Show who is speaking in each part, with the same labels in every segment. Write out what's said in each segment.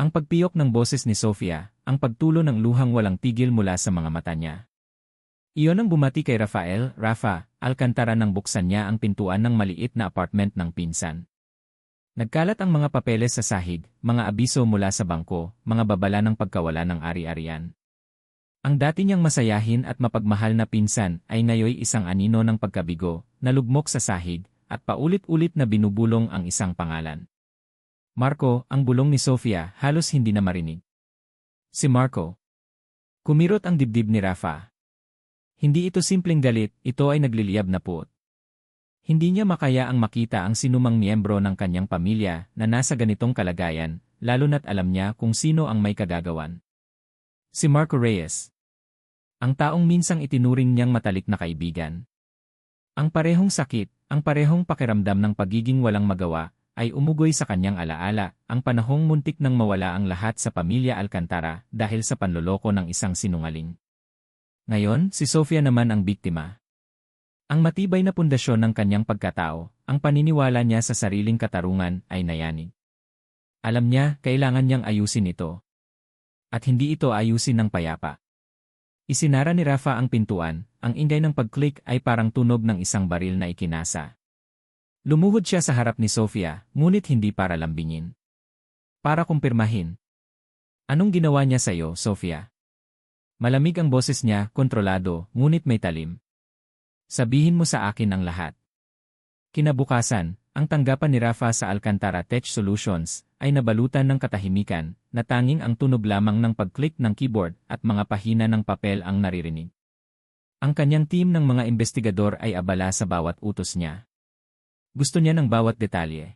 Speaker 1: Ang pagpiyok ng boses ni Sofia, ang pagtulo ng luhang walang tigil mula sa mga mata niya. Iyon ang bumati kay Rafael, Rafa, Alcantara nang buksan niya ang pintuan ng maliit na apartment ng pinsan. Nagkalat ang mga papeles sa sahig, mga abiso mula sa bangko, mga babala ng pagkawala ng ari-arian. Ang dati niyang masayahin at mapagmahal na pinsan ay ngayoy isang anino ng pagkabigo, nalugmok sa sahig, at paulit-ulit na binubulong ang isang pangalan. Marco, ang bulong ni Sofia, halos hindi na marinig. Si Marco. Kumirot ang dibdib ni Rafa. Hindi ito simpleng galit, ito ay nagliliyab na puot. Hindi niya makaya ang makita ang sinumang miyembro ng kanyang pamilya na nasa ganitong kalagayan, lalo na't alam niya kung sino ang may kagagawan. Si Marco Reyes. Ang taong minsang itinuring niyang matalik na kaibigan. Ang parehong sakit, ang parehong pakiramdam ng pagiging walang magawa, ay umugoy sa kanyang alaala, ang panahong muntik nang mawala ang lahat sa pamilya Alcantara dahil sa panloloko ng isang sinungaling. Ngayon, si Sofia naman ang biktima. Ang matibay na pundasyon ng kanyang pagkatao, ang paniniwala niya sa sariling katarungan ay nayanig. Alam niya, kailangan niyang ayusin ito. At hindi ito ayusin ng payapa. Isinara ni Rafa ang pintuan, ang ingay ng pag-click ay parang tunog ng isang baril na ikinasa. Lumuhod siya sa harap ni Sofia, ngunit hindi para lambingin. Para kumpirmahin. Anong ginawa niya sa iyo, Sofia? Malamig ang boses niya, kontrolado, ngunit may talim. Sabihin mo sa akin ang lahat. Kinabukasan, ang tanggapan ni Rafa sa Alcantara Tech Solutions ay nabalutan ng katahimikan na tanging ang tunog lamang ng pag-click ng keyboard at mga pahina ng papel ang naririnig. Ang kanyang team ng mga investigador ay abala sa bawat utos niya. Gusto niya ng bawat detalye.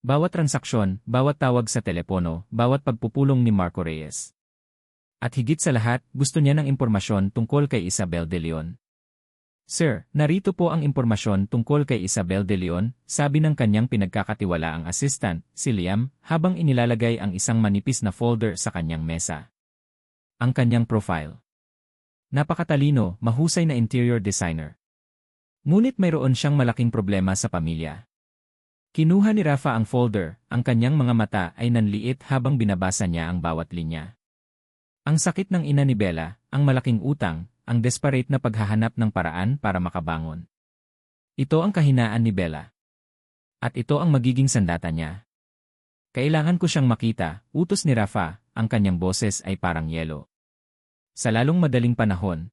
Speaker 1: Bawat transaksyon, bawat tawag sa telepono, bawat pagpupulong ni Marco Reyes. At higit sa lahat, gusto niya ng impormasyon tungkol kay Isabel de Leon. Sir, narito po ang impormasyon tungkol kay Isabel de Leon, sabi ng kanyang pinagkakatiwalaang assistant, si Liam, habang inilalagay ang isang manipis na folder sa kanyang mesa. Ang kanyang profile. Napakatalino, mahusay na interior designer. Ngunit mayroon siyang malaking problema sa pamilya. Kinuha ni Rafa ang folder, ang kanyang mga mata ay nanliit habang binabasa niya ang bawat linya. Ang sakit ng ina ni Bella, ang malaking utang, ang desperate na paghahanap ng paraan para makabangon. Ito ang kahinaan ni Bella. At ito ang magiging sandata niya. Kailangan ko siyang makita, utos ni Rafa, ang kanyang boses ay parang yelo. Sa lalong madaling panahon,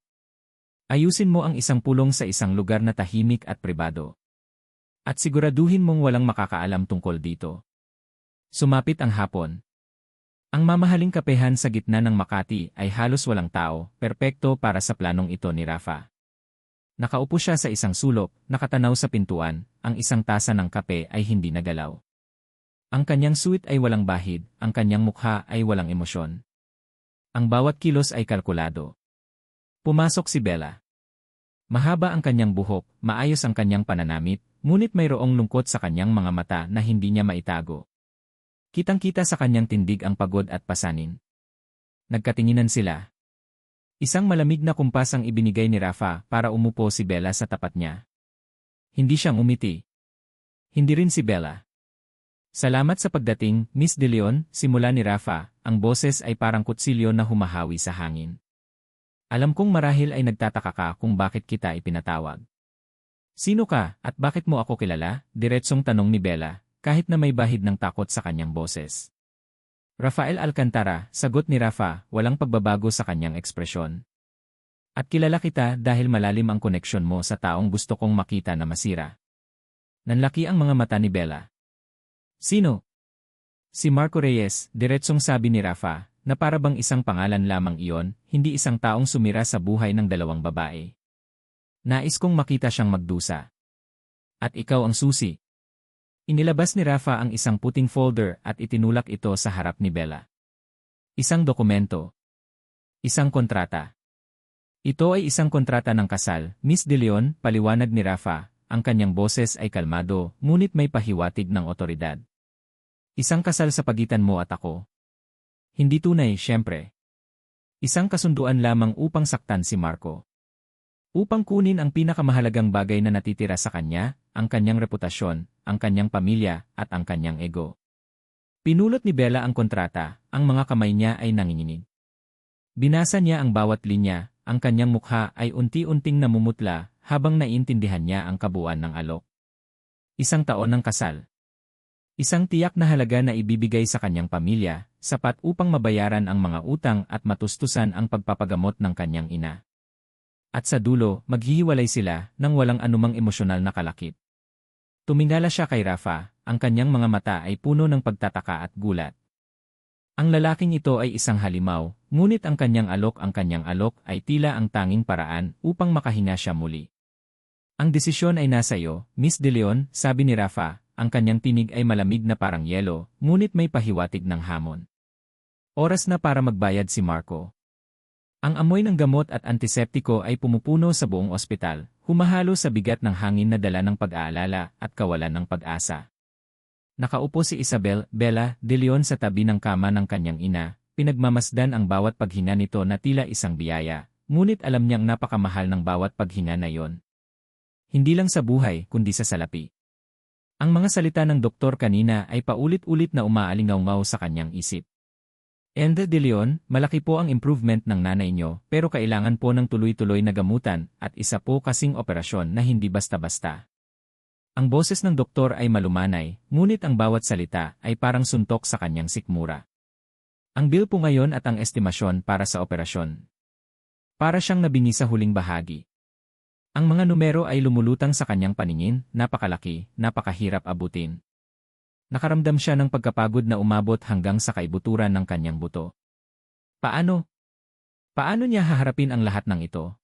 Speaker 1: ayusin mo ang isang pulong sa isang lugar na tahimik at pribado. At siguraduhin mong walang makakaalam tungkol dito. Sumapit ang hapon. Ang mamahaling kapehan sa gitna ng Makati ay halos walang tao, perpekto para sa planong ito ni Rafa. Nakaupo siya sa isang sulok, nakatanaw sa pintuan, ang isang tasa ng kape ay hindi nagalaw. Ang kanyang suit ay walang bahid, ang kanyang mukha ay walang emosyon. Ang bawat kilos ay kalkulado. Pumasok si Bella. Mahaba ang kanyang buhok, maayos ang kanyang pananamit, ngunit mayroong lungkot sa kanyang mga mata na hindi niya maitago. Kitang-kita sa kanyang tindig ang pagod at pasanin. Nagkatinginan sila. Isang malamig na kumpas ang ibinigay ni Rafa para umupo si Bella sa tapat niya. Hindi siyang umiti. Hindi rin si Bella. Salamat sa pagdating, Miss De Leon, simula ni Rafa, ang boses ay parang kutsilyo na humahawi sa hangin. Alam kong marahil ay nagtataka ka kung bakit kita ipinatawag. Sino ka at bakit mo ako kilala? Diretsong tanong ni Bella, kahit na may bahid ng takot sa kanyang boses. Rafael Alcantara, sagot ni Rafa, walang pagbabago sa kanyang ekspresyon. At kilala kita dahil malalim ang koneksyon mo sa taong gusto kong makita na masira. Nanlaki ang mga mata ni Bella. Sino? Si Marco Reyes, diretsong sabi ni Rafa, na para bang isang pangalan lamang iyon, hindi isang taong sumira sa buhay ng dalawang babae. Nais kong makita siyang magdusa. At ikaw ang susi. Inilabas ni Rafa ang isang puting folder at itinulak ito sa harap ni Bella. Isang dokumento. Isang kontrata. Ito ay isang kontrata ng kasal, Miss De Leon, paliwanag ni Rafa, ang kanyang boses ay kalmado, ngunit may pahiwatig ng otoridad. Isang kasal sa pagitan mo at ako. Hindi tunay, siyempre. Isang kasunduan lamang upang saktan si Marco. Upang kunin ang pinakamahalagang bagay na natitira sa kanya, ang kanyang reputasyon, ang kanyang pamilya, at ang kanyang ego. Pinulot ni Bella ang kontrata, ang mga kamay niya ay nanginginig. Binasa niya ang bawat linya, ang kanyang mukha ay unti-unting namumutla habang naiintindihan niya ang kabuuan ng alok. 1 taon ng kasal. Isang tiyak na halaga na ibibigay sa kanyang pamilya, sapat upang mabayaran ang mga utang at matustusan ang pagpapagamot ng kanyang ina. At sa dulo, maghihiwalay sila nang walang anumang emosyonal na kalakip. Tumingala siya kay Rafa, ang kanyang mga mata ay puno ng pagtataka at gulat. Ang lalaking ito ay isang halimaw, ngunit ang kanyang alok ay tila ang tanging paraan upang makahinga siya muli. Ang desisyon ay nasa iyo, Miss De Leon, sabi ni Rafa, ang kanyang tinig ay malamig na parang yelo, ngunit may pahiwatig ng hamon. Oras na para magbayad si Marco. Ang amoy ng gamot at antiseptiko ay pumupuno sa buong ospital, humahalo sa bigat ng hangin na dala ng pag-aalala at kawalan ng pag-asa. Nakaupo si Bella De Leon sa tabi ng kama ng kanyang ina, pinagmamasdan ang bawat paghinga nito na tila isang biyaya, ngunit alam niyang napakamahal ng bawat paghinga na yon. Hindi lang sa buhay, kundi sa salapi. Ang mga salita ng doktor kanina ay paulit-ulit na umaalingaw-ngaw sa kanyang isip. De Leon, malaki po ang improvement ng nanay niyo, pero kailangan po ng tuloy-tuloy na gamutan at isa po kasing operasyon na hindi basta-basta. Ang boses ng doktor ay malumanay, ngunit ang bawat salita ay parang suntok sa kanyang sikmura. Ang bill po ngayon at ang estimasyon para sa operasyon. Para siyang nabingi sa huling bahagi. Ang mga numero ay lumulutang sa kanyang paningin, napakalaki, napakahirap abutin. Nakaramdam siya ng pagkapagod na umabot hanggang sa kaibuturan ng kanyang buto. Paano? Paano niya haharapin ang lahat ng ito?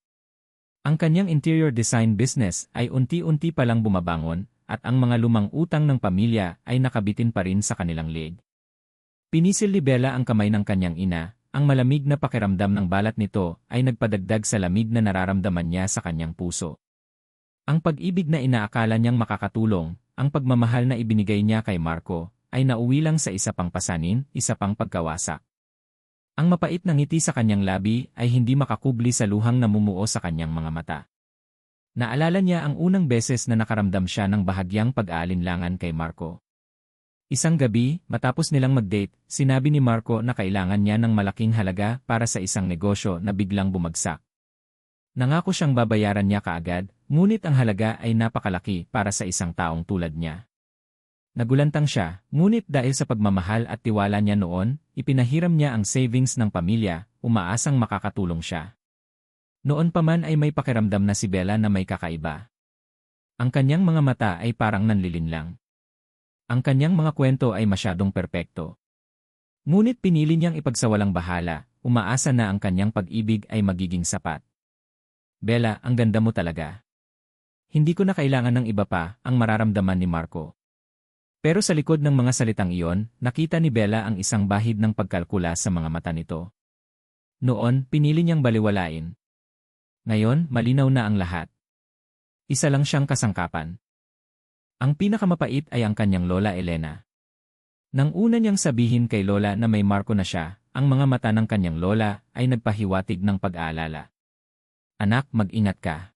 Speaker 1: Ang kanyang interior design business ay unti-unti palang bumabangon at ang mga lumang utang ng pamilya ay nakabitin pa rin sa kanilang leeg. Pinisil ni Bella ang kamay ng kanyang ina, ang malamig na pakiramdam ng balat nito ay nagpadagdag sa lamig na nararamdaman niya sa kanyang puso. Ang pag-ibig na inaakala niyang makakatulong, ang pagmamahal na ibinigay niya kay Marco, ay nauwi lang sa isa pang pasanin, isa pang pagkawasak. Ang mapait na ngiti sa kanyang labi ay hindi makakubli sa luhang namumuo sa kanyang mga mata. Naalala niya ang unang beses na nakaramdam siya ng bahagyang pag-aalinlangan kay Marco. Isang gabi, matapos nilang mag-date, sinabi ni Marco na kailangan niya ng malaking halaga para sa isang negosyo na biglang bumagsak. Nangako siyang babayaran niya kaagad, ngunit ang halaga ay napakalaki para sa isang taong tulad niya. Nagulantang siya, ngunit dahil sa pagmamahal at tiwala niya noon, ipinahiram niya ang savings ng pamilya, umaasang makakatulong siya. Noon pa man ay may pakiramdam na si Bella na may kakaiba. Ang kanyang mga mata ay parang nanlilinlang. Ang kanyang mga kwento ay masyadong perpekto. Ngunit pinili niyang ipagsawalang bahala, umaasa na ang kanyang pag-ibig ay magiging sapat. Bella, ang ganda mo talaga. Hindi ko na kailangan ng iba pa, ang mararamdaman ni Marco. Pero sa likod ng mga salitang iyon, nakita ni Bella ang isang bahid ng pagkalkula sa mga mata nito. Noon, pinili niyang baliwalain. Ngayon, malinaw na ang lahat. Isa lang siyang kasangkapan. Ang pinakamapait ay ang kanyang Lola Elena. Nang una niyang sabihin kay Lola na may Marco na siya, ang mga mata ng kanyang Lola ay nagpahiwatig ng pag-aalala. Anak, mag-ingat ka.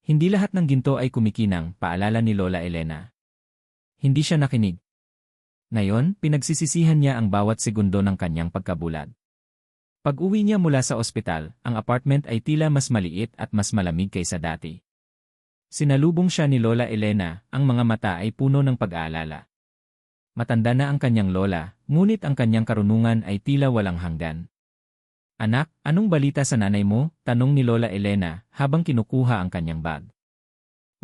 Speaker 1: Hindi lahat ng ginto ay kumikinang, paalala ni Lola Elena. Hindi siya nakinig. Ngayon, pinagsisisihan niya ang bawat segundo ng kanyang pagkabulag. Pag-uwi niya mula sa ospital, ang apartment ay tila mas maliit at mas malamig kaysa dati. Sinalubong siya ni Lola Elena, ang mga mata ay puno ng pag-aalala. Matanda na ang kanyang lola, ngunit ang kanyang karunungan ay tila walang hanggan. Anak, anong balita sa nanay mo? Tanong ni Lola Elena habang kinukuha ang kanyang bag.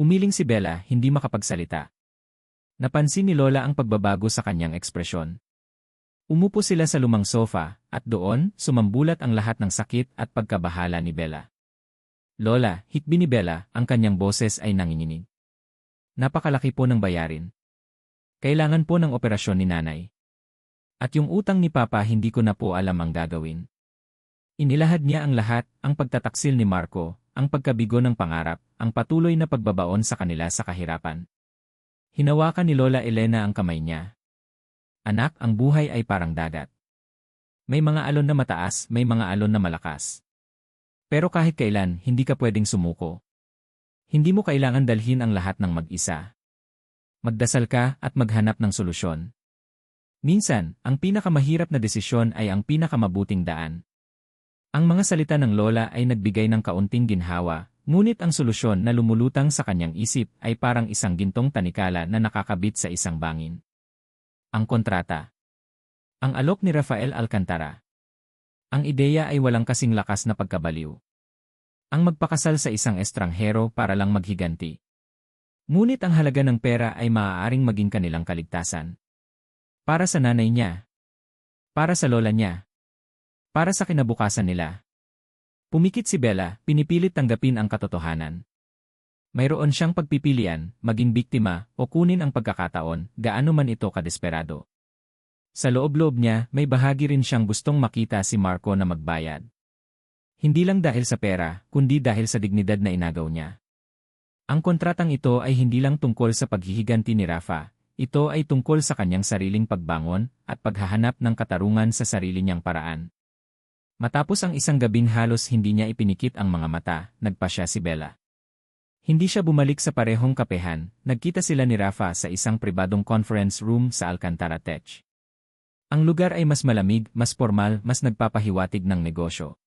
Speaker 1: Umiling si Bella, hindi makapagsalita. Napansin ni Lola ang pagbabago sa kanyang ekspresyon. Umupo sila sa lumang sofa, at doon, sumambulat ang lahat ng sakit at pagkabahala ni Bella. Lola, hikbi ni Bella, ang kanyang boses ay nanginginig. Napakalaki po ng bayarin. Kailangan po ng operasyon ni nanay. At yung utang ni Papa hindi ko na po alam ang gagawin. Inilahad niya ang lahat, ang pagtataksil ni Marco, ang pagkabigo ng pangarap, ang patuloy na pagbabaon sa kanila sa kahirapan. Hinawakan ni Lola Elena ang kamay niya. Anak, ang buhay ay parang dagat. May mga alon na mataas, may mga alon na malakas. Pero kahit kailan, hindi ka pwedeng sumuko. Hindi mo kailangan dalhin ang lahat ng mag-isa. Magdasal ka at maghanap ng solusyon. Minsan, ang pinakamahirap na desisyon ay ang pinakamabuting daan. Ang mga salita ng lola ay nagbigay ng kaunting ginhawa, ngunit ang solusyon na lumulutang sa kanyang isip ay parang isang gintong tanikala na nakakabit sa isang bangin. Ang kontrata. Ang alok ni Rafael Alcantara. Ang ideya ay walang kasing lakas na pagkabaliw. Ang magpakasal sa isang estranghero para lang maghiganti. Ngunit ang halaga ng pera ay maaaring maging kanilang kaligtasan. Para sa nanay niya. Para sa lola niya. Para sa kinabukasan nila. Pumikit si Bella, pinipilit tanggapin ang katotohanan. Mayroon siyang pagpipilian, maging biktima o kunin ang pagkakataon, gaano man ito kadesperado. Sa loob-loob niya, may bahagi rin siyang gustong makita si Marco na magbayad. Hindi lang dahil sa pera, kundi dahil sa dignidad na inagaw niya. Ang kontratang ito ay hindi lang tungkol sa paghihiganti ni Rafa, ito ay tungkol sa kanyang sariling pagbangon at paghahanap ng katarungan sa sarili niyang paraan. Matapos ang isang gabing halos hindi niya ipinikit ang mga mata, nagpasya si Bella. Hindi siya bumalik sa parehong kapehan, nagkita sila ni Rafa sa isang pribadong conference room sa Alcantara Tech. Ang lugar ay mas malamig, mas formal, mas nagpapahiwatig ng negosyo.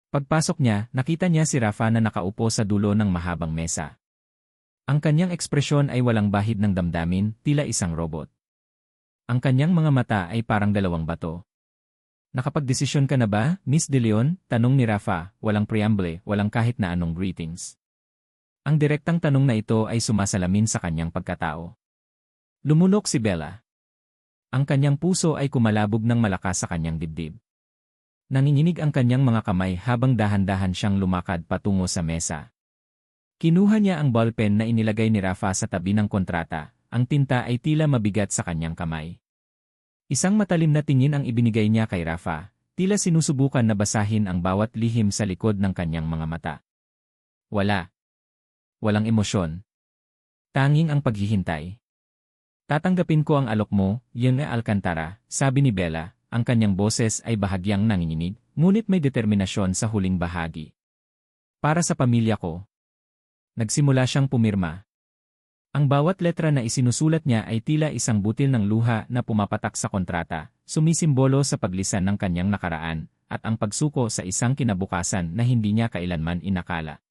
Speaker 1: Pagpasok niya, nakita niya si Rafa na nakaupo sa dulo ng mahabang mesa. Ang kanyang ekspresyon ay walang bahid ng damdamin, tila isang robot. Ang kanyang mga mata ay parang dalawang bato. Nakapagdesisyon ka na ba, Miss De Leon? Tanong ni Rafa, walang preamble, walang kahit na anong greetings. Ang direktang tanong na ito ay sumasalamin sa kanyang pagkatao. Lumunok si Bella. Ang kanyang puso ay kumalabog ng malakas sa kanyang dibdib. Nanginginig ang kanyang mga kamay habang dahan-dahan siyang lumakad patungo sa mesa. Kinuha niya ang ballpen na inilagay ni Rafa sa tabi ng kontrata, ang tinta ay tila mabigat sa kanyang kamay. Isang matalim na tingin ang ibinigay niya kay Rafa, tila sinusubukan na basahin ang bawat lihim sa likod ng kanyang mga mata. Wala. Walang emosyon. Tanging ang paghihintay. Tatanggapin ko ang alok mo, yun na Alcantara, sabi ni Bella, ang kanyang boses ay bahagyang nanginginig, ngunit may determinasyon sa huling bahagi. Para sa pamilya ko. Nagsimula siyang pumirma. Ang bawat letra na isinusulat niya ay tila isang butil ng luha na pumapatak sa kontrata, sumisimbolo sa paglisan ng kanyang nakaraan, at ang pagsuko sa isang kinabukasan na hindi niya kailanman inakala.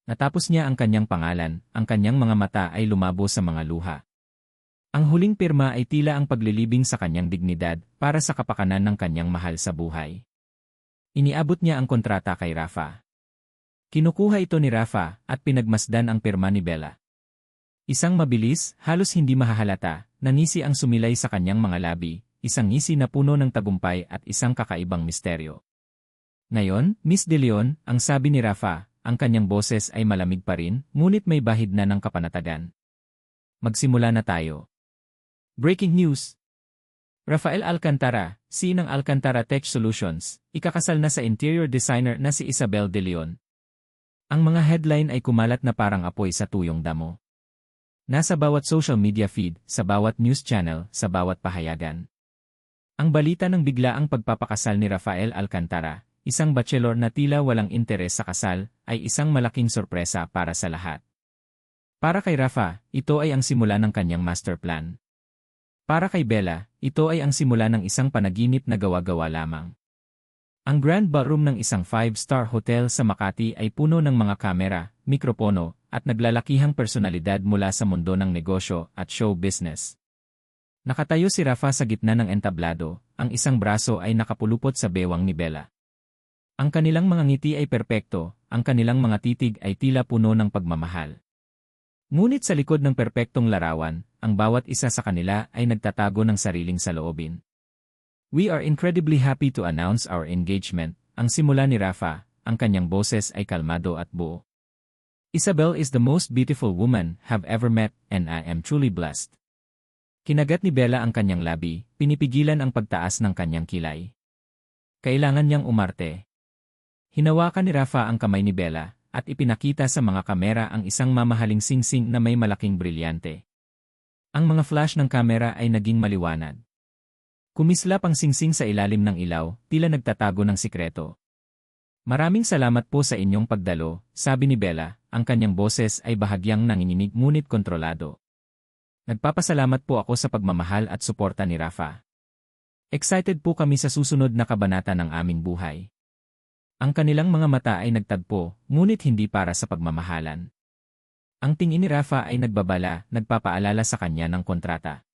Speaker 1: Natapos niya ang kanyang pangalan, ang kanyang mga mata ay lumabo sa mga luha. Ang huling pirma ay tila ang paglilibing sa kanyang dignidad para sa kapakanan ng kanyang mahal sa buhay. Iniabot niya ang kontrata kay Rafa. Kinukuha ito ni Rafa at pinagmasdan ang pirma ni Bella. Isang mabilis, halos hindi mahahalata, na ngisi ang sumilay sa kanyang mga labi, isang ngisi na puno ng tagumpay at isang kakaibang misteryo. Ngayon, Miss De Leon, ang sabi ni Rafa, ang kanyang boses ay malamig pa rin, ngunit may bahid na ng kapanatagan. Magsimula na tayo. Breaking news! Rafael Alcantara, CEO ng Alcantara Tech Solutions, ikakasal na sa interior designer na si Isabel De Leon. Ang mga headline ay kumalat na parang apoy sa tuyong damo. Nasa bawat social media feed, sa bawat news channel, sa bawat pahayagan. Ang balita ng biglaang pagpapakasal ni Rafael Alcantara, isang bachelor na tila walang interes sa kasal, ay isang malaking sorpresa para sa lahat. Para kay Rafa, ito ay ang simula ng kanyang master plan. Para kay Bella, ito ay ang simula ng isang panaginip na gawa-gawa lamang. Ang grand ballroom ng isang 5-star hotel sa Makati ay puno ng mga kamera, mikropono, at naglalakihang personalidad mula sa mundo ng negosyo at show business. Nakatayo si Rafa sa gitna ng entablado, ang isang braso ay nakapulupot sa bewang ni Bella. Ang kanilang mga ngiti ay perpekto, ang kanilang mga titig ay tila puno ng pagmamahal. Ngunit sa likod ng perpektong larawan, ang bawat isa sa kanila ay nagtatago ng sariling saloobin. We are incredibly happy to announce our engagement, ang simula ni Rafa, ang kanyang boses ay kalmado at buo. Isabel is the most beautiful woman have ever met and I am truly blessed. Kinagat ni Bella ang kanyang labi, pinipigilan ang pagtaas ng kanyang kilay. Kailangan niyang umarte. Hinawakan ni Rafa ang kamay ni Bella, at ipinakita sa mga kamera ang isang mamahaling singsing na may malaking brilyante. Ang mga flash ng kamera ay naging maliwanag. Kumislap ang singsing sa ilalim ng ilaw, tila nagtatago ng sikreto. Maraming salamat po sa inyong pagdalo, sabi ni Bella, ang kanyang boses ay bahagyang nanginginig ngunit kontrolado. Nagpapasalamat po ako sa pagmamahal at suporta ni Rafa. Excited po kami sa susunod na kabanata ng aming buhay. Ang kanilang mga mata ay nagtagpo, ngunit hindi para sa pagmamahalan. Ang tingin ni Rafa ay nagbabala, nagpapaalala sa kanya ng kontrata.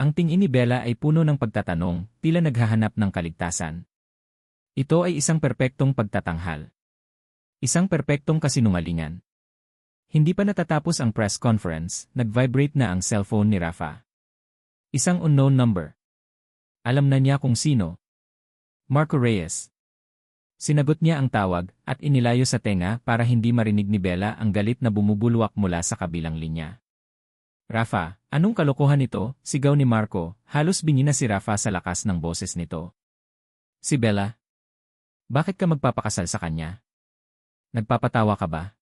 Speaker 1: Ang tingin ni Bella ay puno ng pagtatanong, tila naghahanap ng kaligtasan. Ito ay isang perpektong pagtatanghal. Isang perpektong kasinungalingan. Hindi pa natatapos ang press conference, nag-vibrate na ang cellphone ni Rafa. Isang unknown number. Alam na niya kung sino. Marco Reyes. Sinagot niya ang tawag at inilayo sa tenga para hindi marinig ni Bella ang galit na bumubulwak mula sa kabilang linya. Rafa, anong kalokohan ito? Sigaw ni Marco, halos bingi na si Rafa sa lakas ng boses nito. Si Bella? Bakit ka magpapakasal sa kanya? Nagpapatawa ka ba?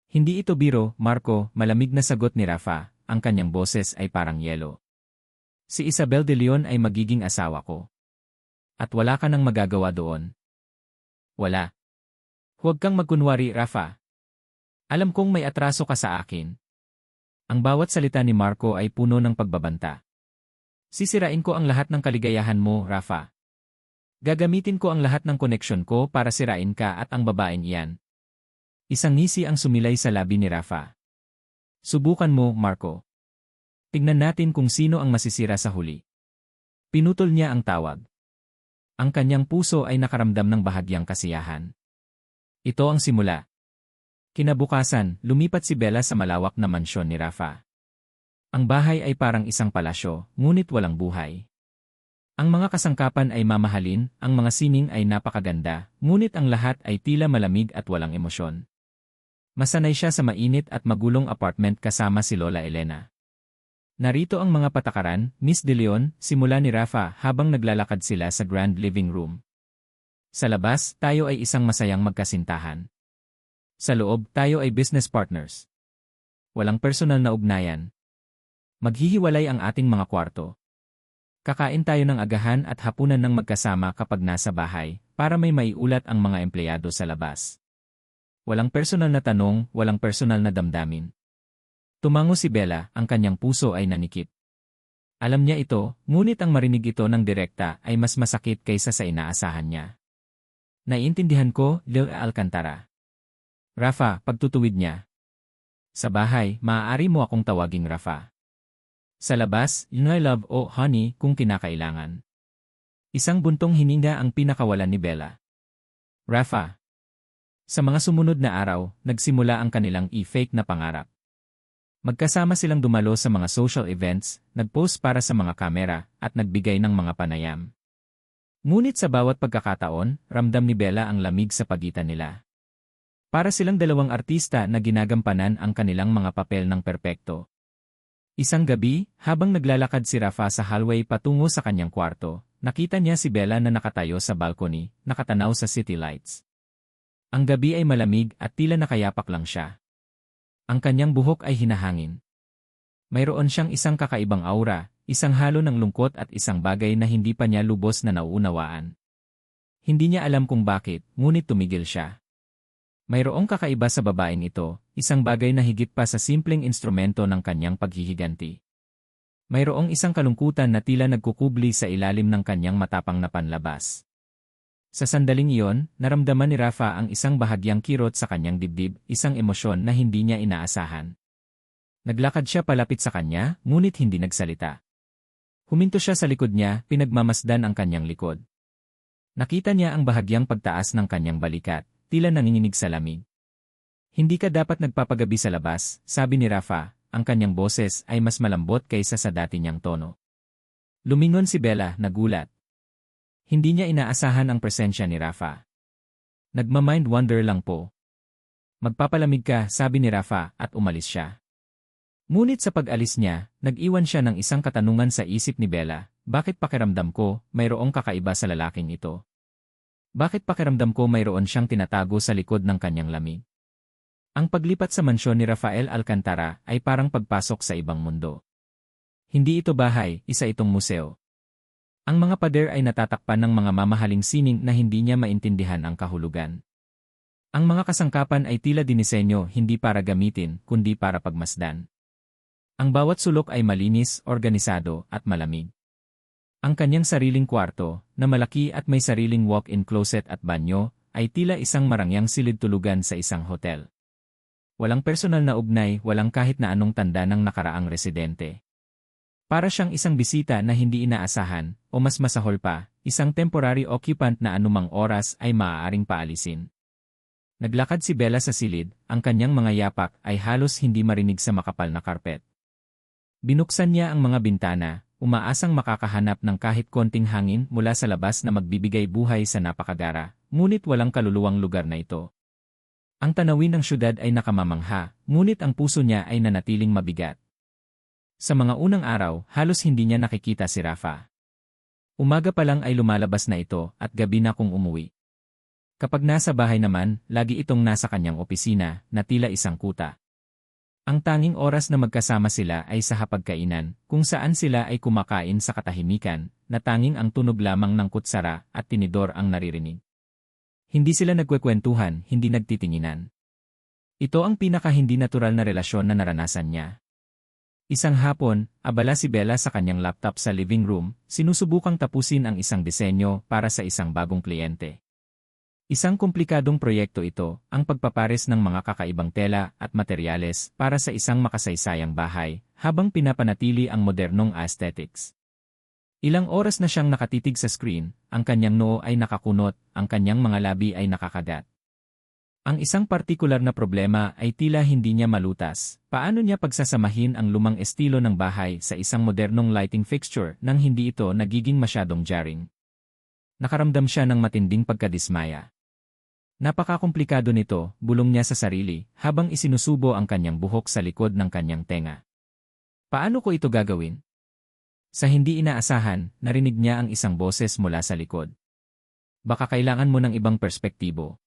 Speaker 1: Hindi ito biro, Marco, malamig na sagot ni Rafa, ang kanyang boses ay parang yelo. Si Isabel de Leon ay magiging asawa ko. At wala ka nang magagawa doon. Wala. Huwag kang magkunwari, Rafa. Alam kong may atraso ka sa akin. Ang bawat salita ni Marco ay puno ng pagbabanta. Sisirain ko ang lahat ng kaligayahan mo, Rafa. Gagamitin ko ang lahat ng koneksyon ko para sirain ka at ang babaeng iyan. Isang ngisi ang sumilay sa labi ni Rafa. Subukan mo, Marco. Tignan natin kung sino ang masisira sa huli. Pinutol niya ang tawag. Ang kanyang puso ay nakaramdam ng bahagyang kasiyahan. Ito ang simula. Kinabukasan, lumipat si Bella sa malawak na mansyon ni Rafa. Ang bahay ay parang isang palasyo, ngunit walang buhay. Ang mga kasangkapan ay mamahalin, ang mga sining ay napakaganda, ngunit ang lahat ay tila malamig at walang emosyon. Masanay siya sa mainit at magulong apartment kasama si Lola Elena. Narito ang mga patakaran, Miss De Leon, simula ni Rafa habang naglalakad sila sa grand living room. Sa labas, tayo ay isang masayang magkasintahan. Sa loob, tayo ay business partners. Walang personal na ugnayan. Maghihiwalay ang ating mga kwarto. Kakain tayo ng agahan at hapunan ng magkasama kapag nasa bahay, para may maiulat ang mga empleyado sa labas. Walang personal na tanong, walang personal na damdamin. Tumango si Bella, ang kanyang puso ay nanikip. Alam niya ito, ngunit ang marinig ito ng direkta ay mas masakit kaysa sa inaasahan niya. Naiintindihan ko, Lil Alcantara. Rafa, pagtutuwid niya. Sa bahay, maaari mo akong tawaging Rafa. Sa labas, I love o honey kung kinakailangan. Isang buntong hininga ang pinakawalan ni Bella. Rafa. Sa mga sumunod na araw, nagsimula ang kanilang fake na pangarap. Magkasama silang dumalo sa mga social events, nagpost para sa mga kamera, at nagbigay ng mga panayam. Ngunit sa bawat pagkakataon, ramdam ni Bella ang lamig sa pagitan nila. Para silang dalawang artista na ginagampanan ang kanilang mga papel ng perpekto. Isang gabi, habang naglalakad si Rafa sa hallway patungo sa kanyang kwarto, nakita niya si Bella na nakatayo sa balcony, nakatanaw sa city lights. Ang gabi ay malamig at tila nakayapak lang siya. Ang kanyang buhok ay hinahangin. Mayroon siyang isang kakaibang aura, isang halo ng lungkot at isang bagay na hindi pa niya lubos na nauunawaan. Hindi niya alam kung bakit, ngunit tumigil siya. Mayroong kakaiba sa babaeng ito, isang bagay na higit pa sa simpleng instrumento ng kanyang paghihiganti. Mayroong isang kalungkutan na tila nagkukubli sa ilalim ng kanyang matapang na panlabas. Sa sandaling iyon, naramdaman ni Rafa ang isang bahagyang kirot sa kanyang dibdib, isang emosyon na hindi niya inaasahan. Naglakad siya palapit sa kanya, ngunit hindi nagsalita. Huminto siya sa likod niya, pinagmamasdan ang kanyang likod. Nakita niya ang bahagyang pagtaas ng kanyang balikat, tila nanginginig sa lamig. Hindi ka dapat nagpapagabi sa labas, sabi ni Rafa, ang kanyang boses ay mas malambot kaysa sa dati niyang tono. Lumingon si Bella, nagulat. Hindi niya inaasahan ang presensya ni Rafa. Nagmamind wonder lang po. Magpapalamig ka, sabi ni Rafa, at umalis siya. Ngunit sa pag-alis niya, nag-iwan siya ng isang katanungan sa isip ni Bella, bakit pakiramdam ko, mayroong kakaiba sa lalaking ito? Bakit pakiramdam ko mayroon siyang tinatago sa likod ng kanyang lamig? Ang paglipat sa mansyon ni Rafael Alcantara ay parang pagpasok sa ibang mundo. Hindi ito bahay, isa itong museo. Ang mga pader ay natatakpan ng mga mamahaling sining na hindi niya maintindihan ang kahulugan. Ang mga kasangkapan ay tila dinisenyo hindi para gamitin, kundi para pagmasdan. Ang bawat sulok ay malinis, organisado, at malamig. Ang kanyang sariling kwarto, na malaki at may sariling walk-in closet at banyo, ay tila isang marangyang silid-tulugan sa isang hotel. Walang personal na ugnay, walang kahit na anong tanda ng nakaraang residente. Para siyang isang bisita na hindi inaasahan, o mas masahol pa, isang temporary occupant na anumang oras ay maaaring paalisin. Naglakad si Bella sa silid, ang kanyang mga yapak ay halos hindi marinig sa makapal na karpet. Binuksan niya ang mga bintana, umaasang makakahanap ng kahit konting hangin mula sa labas na magbibigay buhay sa napakagara, ngunit walang kaluluwang lugar na ito. Ang tanawin ng syudad ay nakamamangha, ngunit ang puso niya ay nanatiling mabigat. Sa mga unang araw, halos hindi niya nakikita si Rafa. Umaga pa lang ay lumalabas na ito at gabi na kung umuwi. Kapag nasa bahay naman, lagi itong nasa kanyang opisina, na tila isang kuta. Ang tanging oras na magkasama sila ay sa hapagkainan, kung saan sila ay kumakain sa katahimikan, na tanging ang tunog lamang ng kutsara at tinidor ang naririnig. Hindi sila nagkwekwentuhan, hindi nagtitinginan. Ito ang pinaka-hindi natural na relasyon na naranasan niya. Isang hapon, abala si Bella sa kanyang laptop sa living room, sinusubukang tapusin ang isang disenyo para sa isang bagong kliyente. Isang komplikadong proyekto ito, ang pagpapares ng mga kakaibang tela at materyales para sa isang makasaysayang bahay, habang pinapanatili ang modernong aesthetics. Ilang oras na siyang nakatitig sa screen, ang kanyang noo ay nakakunot, ang kanyang mga labi ay nakakagat. Ang isang partikular na problema ay tila hindi niya malutas. Paano niya pagsasamahin ang lumang estilo ng bahay sa isang modernong lighting fixture nang hindi ito nagiging masyadong jarring? Nakaramdam siya ng matinding pagkadismaya. Napakakomplikado nito, bulong niya sa sarili, habang isinusubo ang kanyang buhok sa likod ng kanyang tenga. Paano ko ito gagawin? Sa hindi inaasahan, narinig niya ang isang boses mula sa likod. Baka kailangan mo ng ibang perspektibo.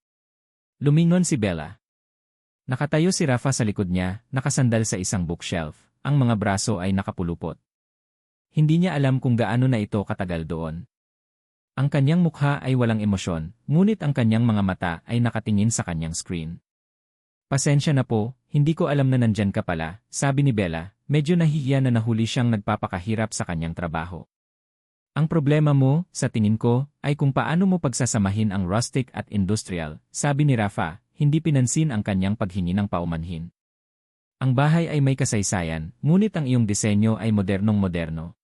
Speaker 1: Lumingon si Bella. Nakatayo si Rafa sa likod niya, nakasandal sa isang bookshelf, ang mga braso ay nakapulupot. Hindi niya alam kung gaano na ito katagal doon. Ang kanyang mukha ay walang emosyon, ngunit ang kanyang mga mata ay nakatingin sa kanyang screen. Pasensya na po, hindi ko alam na nandyan ka pala, sabi ni Bella, medyo nahihiya na nahuli siyang nagpapakahirap sa kanyang trabaho. Ang problema mo, sa tingin ko, ay kung paano mo pagsasamahin ang rustic at industrial, sabi ni Rafa, hindi pinansin ang kanyang paghingi ng paumanhin. Ang bahay ay may kasaysayan, ngunit ang iyong disenyo ay modernong-moderno.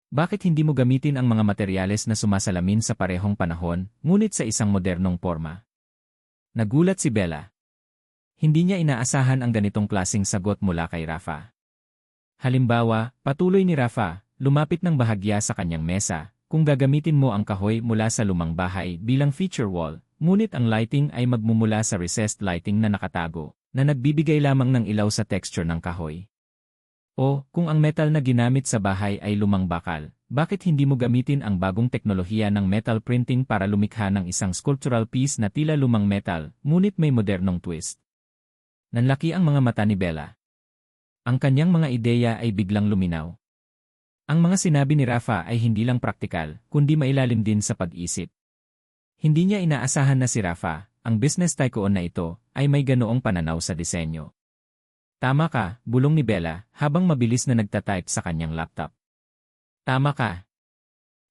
Speaker 1: Bakit hindi mo gamitin ang mga materyales na sumasalamin sa parehong panahon, ngunit sa isang modernong forma? Nagulat si Bella. Hindi niya inaasahan ang ganitong klaseng sagot mula kay Rafa. Halimbawa, patuloy ni Rafa, lumapit ng bahagya sa kanyang mesa, kung gagamitin mo ang kahoy mula sa lumang bahay bilang feature wall, ngunit ang lighting ay magmumula sa recessed lighting na nakatago, na nagbibigay lamang ng ilaw sa texture ng kahoy. O, kung ang metal na ginamit sa bahay ay lumang bakal, bakit hindi mo gamitin ang bagong teknolohiya ng metal printing para lumikha ng isang sculptural piece na tila lumang metal, ngunit may modernong twist? Nanlaki ang mga mata ni Bella. Ang kanyang mga ideya ay biglang luminaw. Ang mga sinabi ni Rafa ay hindi lang praktikal, kundi mailalim din sa pag-isip. Hindi niya inaasahan na si Rafa, ang business tycoon na ito, ay may ganoong pananaw sa disenyo. Tama ka, bulong ni Bella, habang mabilis na nagtatype sa kanyang laptop. Tama ka.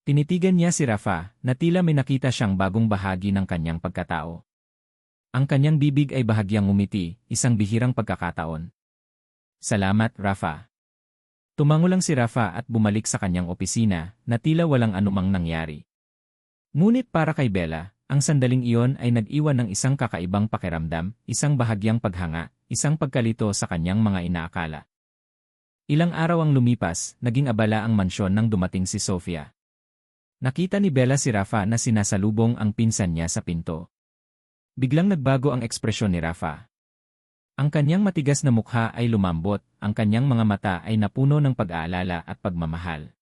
Speaker 1: Tinitigan niya si Rafa, na tila may nakita siyang bagong bahagi ng kanyang pagkatao. Ang kanyang bibig ay bahagyang umiti, isang bihirang pagkakataon. Salamat, Rafa. Tumango lang si Rafa at bumalik sa kanyang opisina, na tila walang anumang nangyari. Ngunit para kay Bella, ang sandaling iyon ay nag-iwan ng isang kakaibang pakiramdam, isang bahagyang paghanga, isang pagkalito sa kanyang mga inaakala. Ilang araw ang lumipas, naging abala ang mansyon nang dumating si Sofia. Nakita ni Bella si Rafa na sinasalubong ang pinsan niya sa pinto. Biglang nagbago ang ekspresyon ni Rafa. Ang kanyang matigas na mukha ay lumambot, ang kanyang mga mata ay napuno ng pag-aalala at pagmamahal.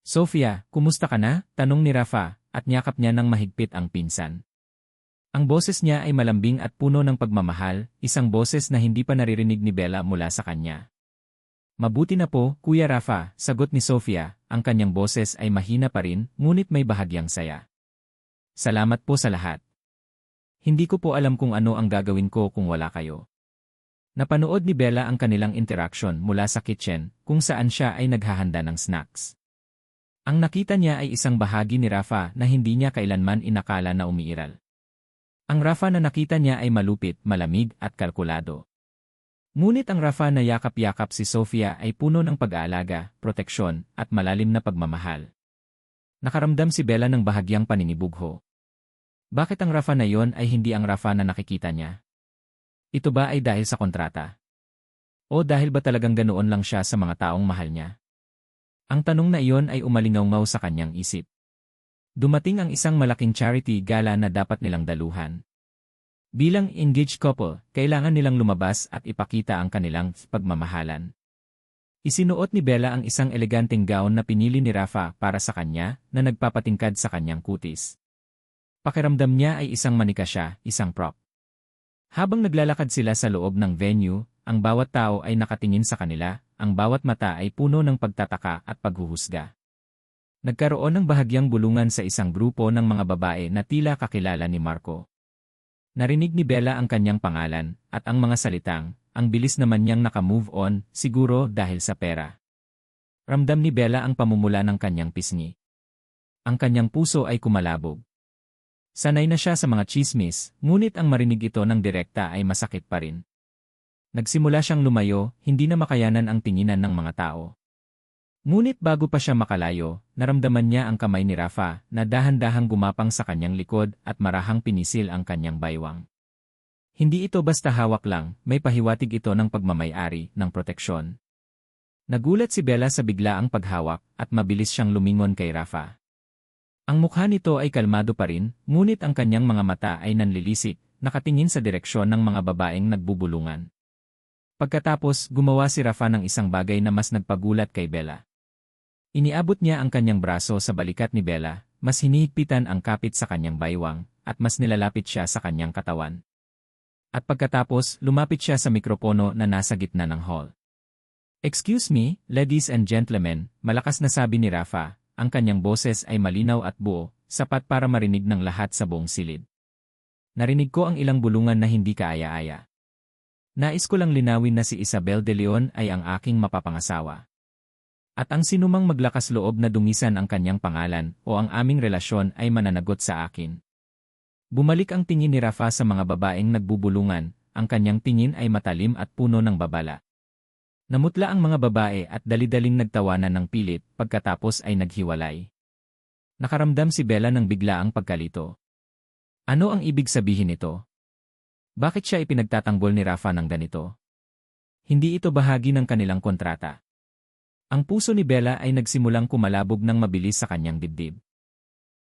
Speaker 1: Sofia, kumusta ka na? Tanong ni Rafa, at niyakap niya ng mahigpit ang pinsan. Ang boses niya ay malambing at puno ng pagmamahal, isang boses na hindi pa naririnig ni Bella mula sa kanya. Mabuti na po, Kuya Rafa, sagot ni Sofia, ang kanyang boses ay mahina pa rin, ngunit may bahagyang saya. Salamat po sa lahat. Hindi ko po alam kung ano ang gagawin ko kung wala kayo. Napanood ni Bella ang kanilang interaction mula sa kitchen kung saan siya ay naghahanda ng snacks. Ang nakita niya ay isang bahagi ni Rafa na hindi niya kailanman inakala na umiiral. Ang Rafa na nakita niya ay malupit, malamig at kalkulado. Ngunit ang Rafa na yakap-yakap si Sofia ay puno ng pag-aalaga, proteksyon at malalim na pagmamahal. Nakaramdam si Bella ng bahagyang paninibugho. Bakit ang Rafa na iyon ay hindi ang Rafa na nakikita niya? Ito ba ay dahil sa kontrata? O dahil ba talagang ganoon lang siya sa mga taong mahal niya? Ang tanong na iyon ay umalingaw sa kanyang isip. Dumating ang isang malaking charity gala na dapat nilang daluhan. Bilang engaged couple, kailangan nilang lumabas at ipakita ang kanilang pagmamahalan. Isinuot ni Bella ang isang eleganteng gown na pinili ni Rafa para sa kanya na nagpapatingkad sa kanyang kutis. Pakiramdam niya ay isang manika siya, isang prop. Habang naglalakad sila sa loob ng venue, ang bawat tao ay nakatingin sa kanila, ang bawat mata ay puno ng pagtataka at paghuhusga. Nagkaroon ng bahagyang bulungan sa isang grupo ng mga babae na tila kakilala ni Marco. Narinig ni Bella ang kanyang pangalan, at ang mga salitang, ang bilis naman niyang nakamove on, siguro dahil sa pera. Ramdam ni Bella ang pamumula ng kanyang pisngi. Ang kanyang puso ay kumalabog. Sanay na siya sa mga chismis, ngunit ang marinig ito ng direkta ay masakit pa rin. Nagsimula siyang lumayo, hindi na makayanan ang tinginan ng mga tao. Ngunit bago pa siya makalayo, naramdaman niya ang kamay ni Rafa na dahan-dahang gumapang sa kanyang likod at marahang pinisil ang kanyang baywang. Hindi ito basta hawak lang, may pahiwatig ito ng pagmamay-ari, ng proteksyon. Nagulat si Bella sa biglaang paghawak at mabilis siyang lumingon kay Rafa. Ang mukha nito ay kalmado pa rin, ngunit ang kanyang mga mata ay nanlilisik, nakatingin sa direksyon ng mga babaeng nagbubulungan. Pagkatapos, gumawa si Rafa ng isang bagay na mas nagpagulat kay Bella. Iniabot niya ang kanyang braso sa balikat ni Bella, mas hinihigpitan ang kapit sa kanyang baywang, at mas nilalapit siya sa kanyang katawan. At pagkatapos, lumapit siya sa mikropono na nasa gitna ng hall. "Excuse me, ladies and gentlemen," malakas na sabi ni Rafa. Ang kanyang boses ay malinaw at buo, sapat para marinig ng lahat sa buong silid. "Narinig ko ang ilang bulungan na hindi kaaya-aya. Nais ko lang linawin na si Isabel de Leon ay ang aking mapapangasawa. At ang sinumang maglakas loob na dungisan ang kanyang pangalan o ang aming relasyon ay mananagot sa akin." Bumalik ang tingin ni Rafa sa mga babaeng nagbubulungan, ang kanyang tingin ay matalim at puno ng babala. Namutla ang mga babae at dali-daling nagtawanan ng pilit pagkatapos ay naghiwalay. Nakaramdam si Bella ng biglaang pagkalito. Ano ang ibig sabihin nito? Bakit siya ipinagtatanggol ni Rafa ng ganito? Hindi ito bahagi ng kanilang kontrata. Ang puso ni Bella ay nagsimulang kumalabog ng mabilis sa kanyang dibdib.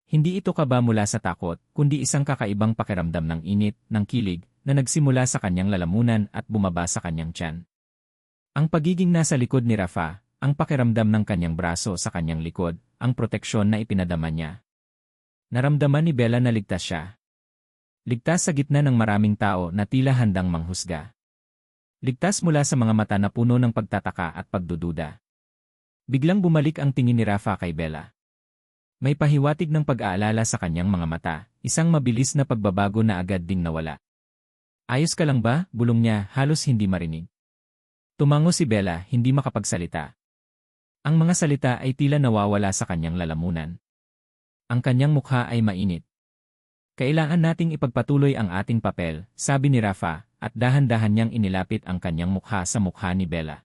Speaker 1: Hindi ito kaba mula sa takot, kundi isang kakaibang pakiramdam ng init, ng kilig, na nagsimula sa kanyang lalamunan at bumaba sa kanyang tiyan. Ang pagiging nasa likod ni Rafa, ang pakiramdam ng kanyang braso sa kanyang likod, ang proteksyon na ipinadama niya. Naramdaman ni Bella na ligtas siya. Ligtas sa gitna ng maraming tao na tila handang manghusga. Ligtas mula sa mga mata na puno ng pagtataka at pagdududa. Biglang bumalik ang tingin ni Rafa kay Bella. May pahiwatig ng pag-aalala sa kanyang mga mata, isang mabilis na pagbabago na agad ding nawala. "Ayos ka lang ba?" bulong niya, halos hindi marinig. Tumango si Bella, hindi makapagsalita. Ang mga salita ay tila nawawala sa kanyang lalamunan. Ang kanyang mukha ay mainit. "Kailangan nating ipagpatuloy ang ating papel," sabi ni Rafa, at dahan-dahan niyang inilapit ang kanyang mukha sa mukha ni Bella.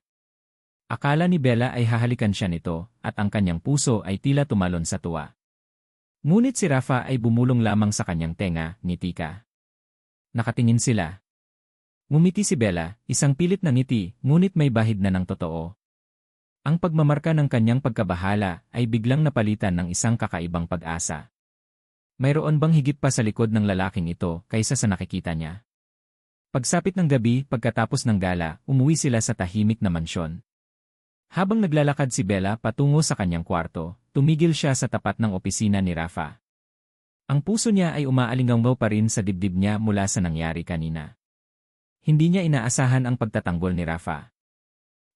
Speaker 1: Akala ni Bella ay hahalikan siya nito, at ang kanyang puso ay tila tumalon sa tuwa. Ngunit si Rafa ay bumulong lamang sa kanyang tenga, ngiti ka. Nakatingin sila. Ngumiti si Bella, isang pilit na ngiti, ngunit may bahid na ng totoo. Ang pagmamarka ng kanyang pagkabahala ay biglang napalitan ng isang kakaibang pag-asa. Mayroon bang higit pa sa likod ng lalaking ito kaysa sa nakikita niya? Pagsapit ng gabi, pagkatapos ng gala, umuwi sila sa tahimik na mansyon. Habang naglalakad si Bella patungo sa kanyang kwarto, tumigil siya sa tapat ng opisina ni Rafa. Ang puso niya ay umaalinganggaw pa rin sa dibdib niya mula sa nangyari kanina. Hindi niya inaasahan ang pagtatanggol ni Rafa.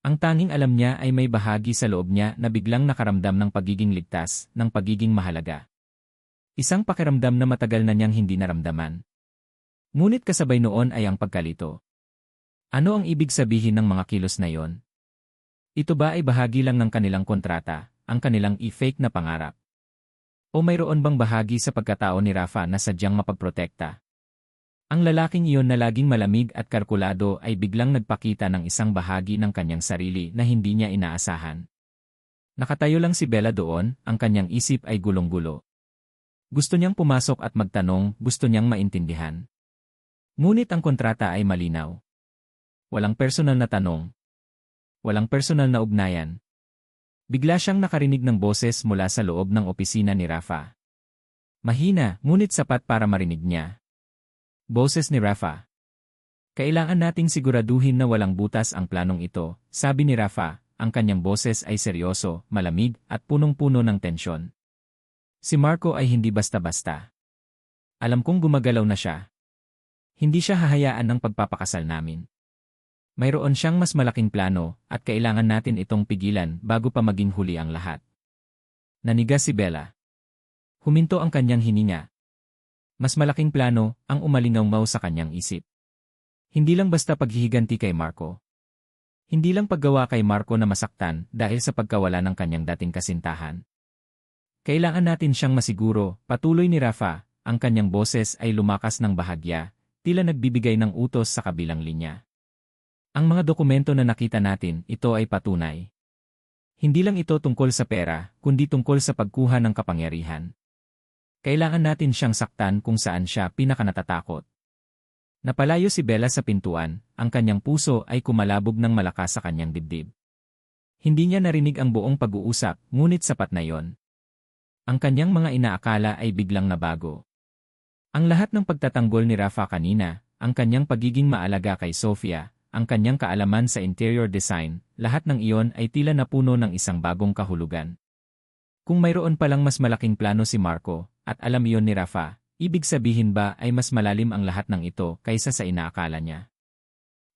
Speaker 1: Ang tanging alam niya ay may bahagi sa loob niya na biglang nakaramdam ng pagiging ligtas, ng pagiging mahalaga. Isang pakiramdam na matagal na niyang hindi naramdaman. Ngunit kasabay noon ay ang pagkalito. Ano ang ibig sabihin ng mga kilos na yon? Ito ba ay bahagi lang ng kanilang kontrata, ang kanilang i-fake na pangarap? O mayroon bang bahagi sa pagkatao ni Rafa na sadyang mapagprotekta? Ang lalaking iyon na laging malamig at kalkulado ay biglang nagpakita ng isang bahagi ng kanyang sarili na hindi niya inaasahan. Nakatayo lang si Bella doon, ang kanyang isip ay gulong-gulo. Gusto niyang pumasok at magtanong, gusto niyang maintindihan. Ngunit ang kontrata ay malinaw. Walang personal na tanong. Walang personal na ugnayan. Bigla siyang nakarinig ng boses mula sa loob ng opisina ni Rafa. Mahina, ngunit sapat para marinig niya. Boses ni Rafa. Kailangan nating siguraduhin na walang butas ang planong ito, sabi ni Rafa. Ang kanyang boses ay seryoso, malamig, at punong-puno ng tensyon. Si Marco ay hindi basta-basta. Alam kong gumagalaw na siya. Hindi siya hahayaan ng pagpapakasal namin. Mayroon siyang mas malaking plano at kailangan natin itong pigilan bago pa maging huli ang lahat. Naniga si Bella. Huminto ang kanyang hininga. Mas malaking plano ang umalingaw sa kanyang isip. Hindi lang basta paghihiganti kay Marco. Hindi lang paggawa kay Marco na masaktan dahil sa pagkawala ng kanyang dating kasintahan. Kailangan natin siyang masiguro, patuloy ni Rafa, ang kanyang boses ay lumakas ng bahagya, tila nagbibigay ng utos sa kabilang linya. Ang mga dokumento na nakita natin, ito ay patunay. Hindi lang ito tungkol sa pera, kundi tungkol sa pagkuha ng kapangyarihan. Kailangan natin siyang saktan kung saan siya pinakanatatakot. Napalayo si Bella sa pintuan, ang kanyang puso ay kumalabog ng malakas sa kanyang dibdib. Hindi niya narinig ang buong pag-uusap, ngunit sapat na yon. Ang kanyang mga inaakala ay biglang nabago. Ang lahat ng pagtatanggol ni Rafa kanina, ang kanyang pagiging maalaga kay Sofia, ang kanyang kaalaman sa interior design, lahat ng iyon ay tila napuno ng isang bagong kahulugan. Kung mayroon palang mas malaking plano si Marco, at alam iyon ni Rafa, ibig sabihin ba ay mas malalim ang lahat ng ito kaysa sa inaakala niya?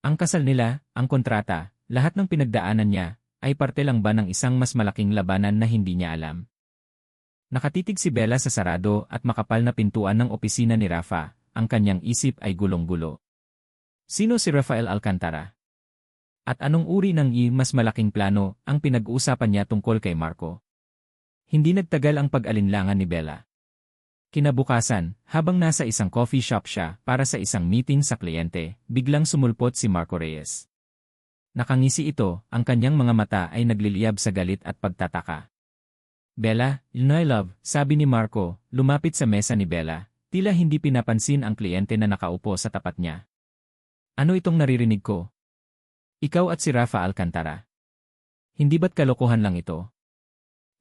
Speaker 1: Ang kasal nila, ang kontrata, lahat ng pinagdaanan niya, ay parte lang ba ng isang mas malaking labanan na hindi niya alam? Nakatitig si Bella sa sarado at makapal na pintuan ng opisina ni Rafa, ang kanyang isip ay gulong-gulo. Sino si Rafael Alcantara? At anong uri ng mas malaking plano ang pinag-uusapan niya tungkol kay Marco? Hindi nagtagal ang pag-alinlangan ni Bella. Kinabukasan, habang nasa isang coffee shop siya para sa isang meeting sa kliyente, biglang sumulpot si Marco Reyes. Nakangisi ito, ang kanyang mga mata ay nagliliyab sa galit at pagtataka. Bella, my love, sabi ni Marco, lumapit sa mesa ni Bella, tila hindi pinapansin ang kliyente na nakaupo sa tapat niya. Ano itong naririnig ko? Ikaw at si Rafa Alcantara. Hindi ba't kalokohan lang ito?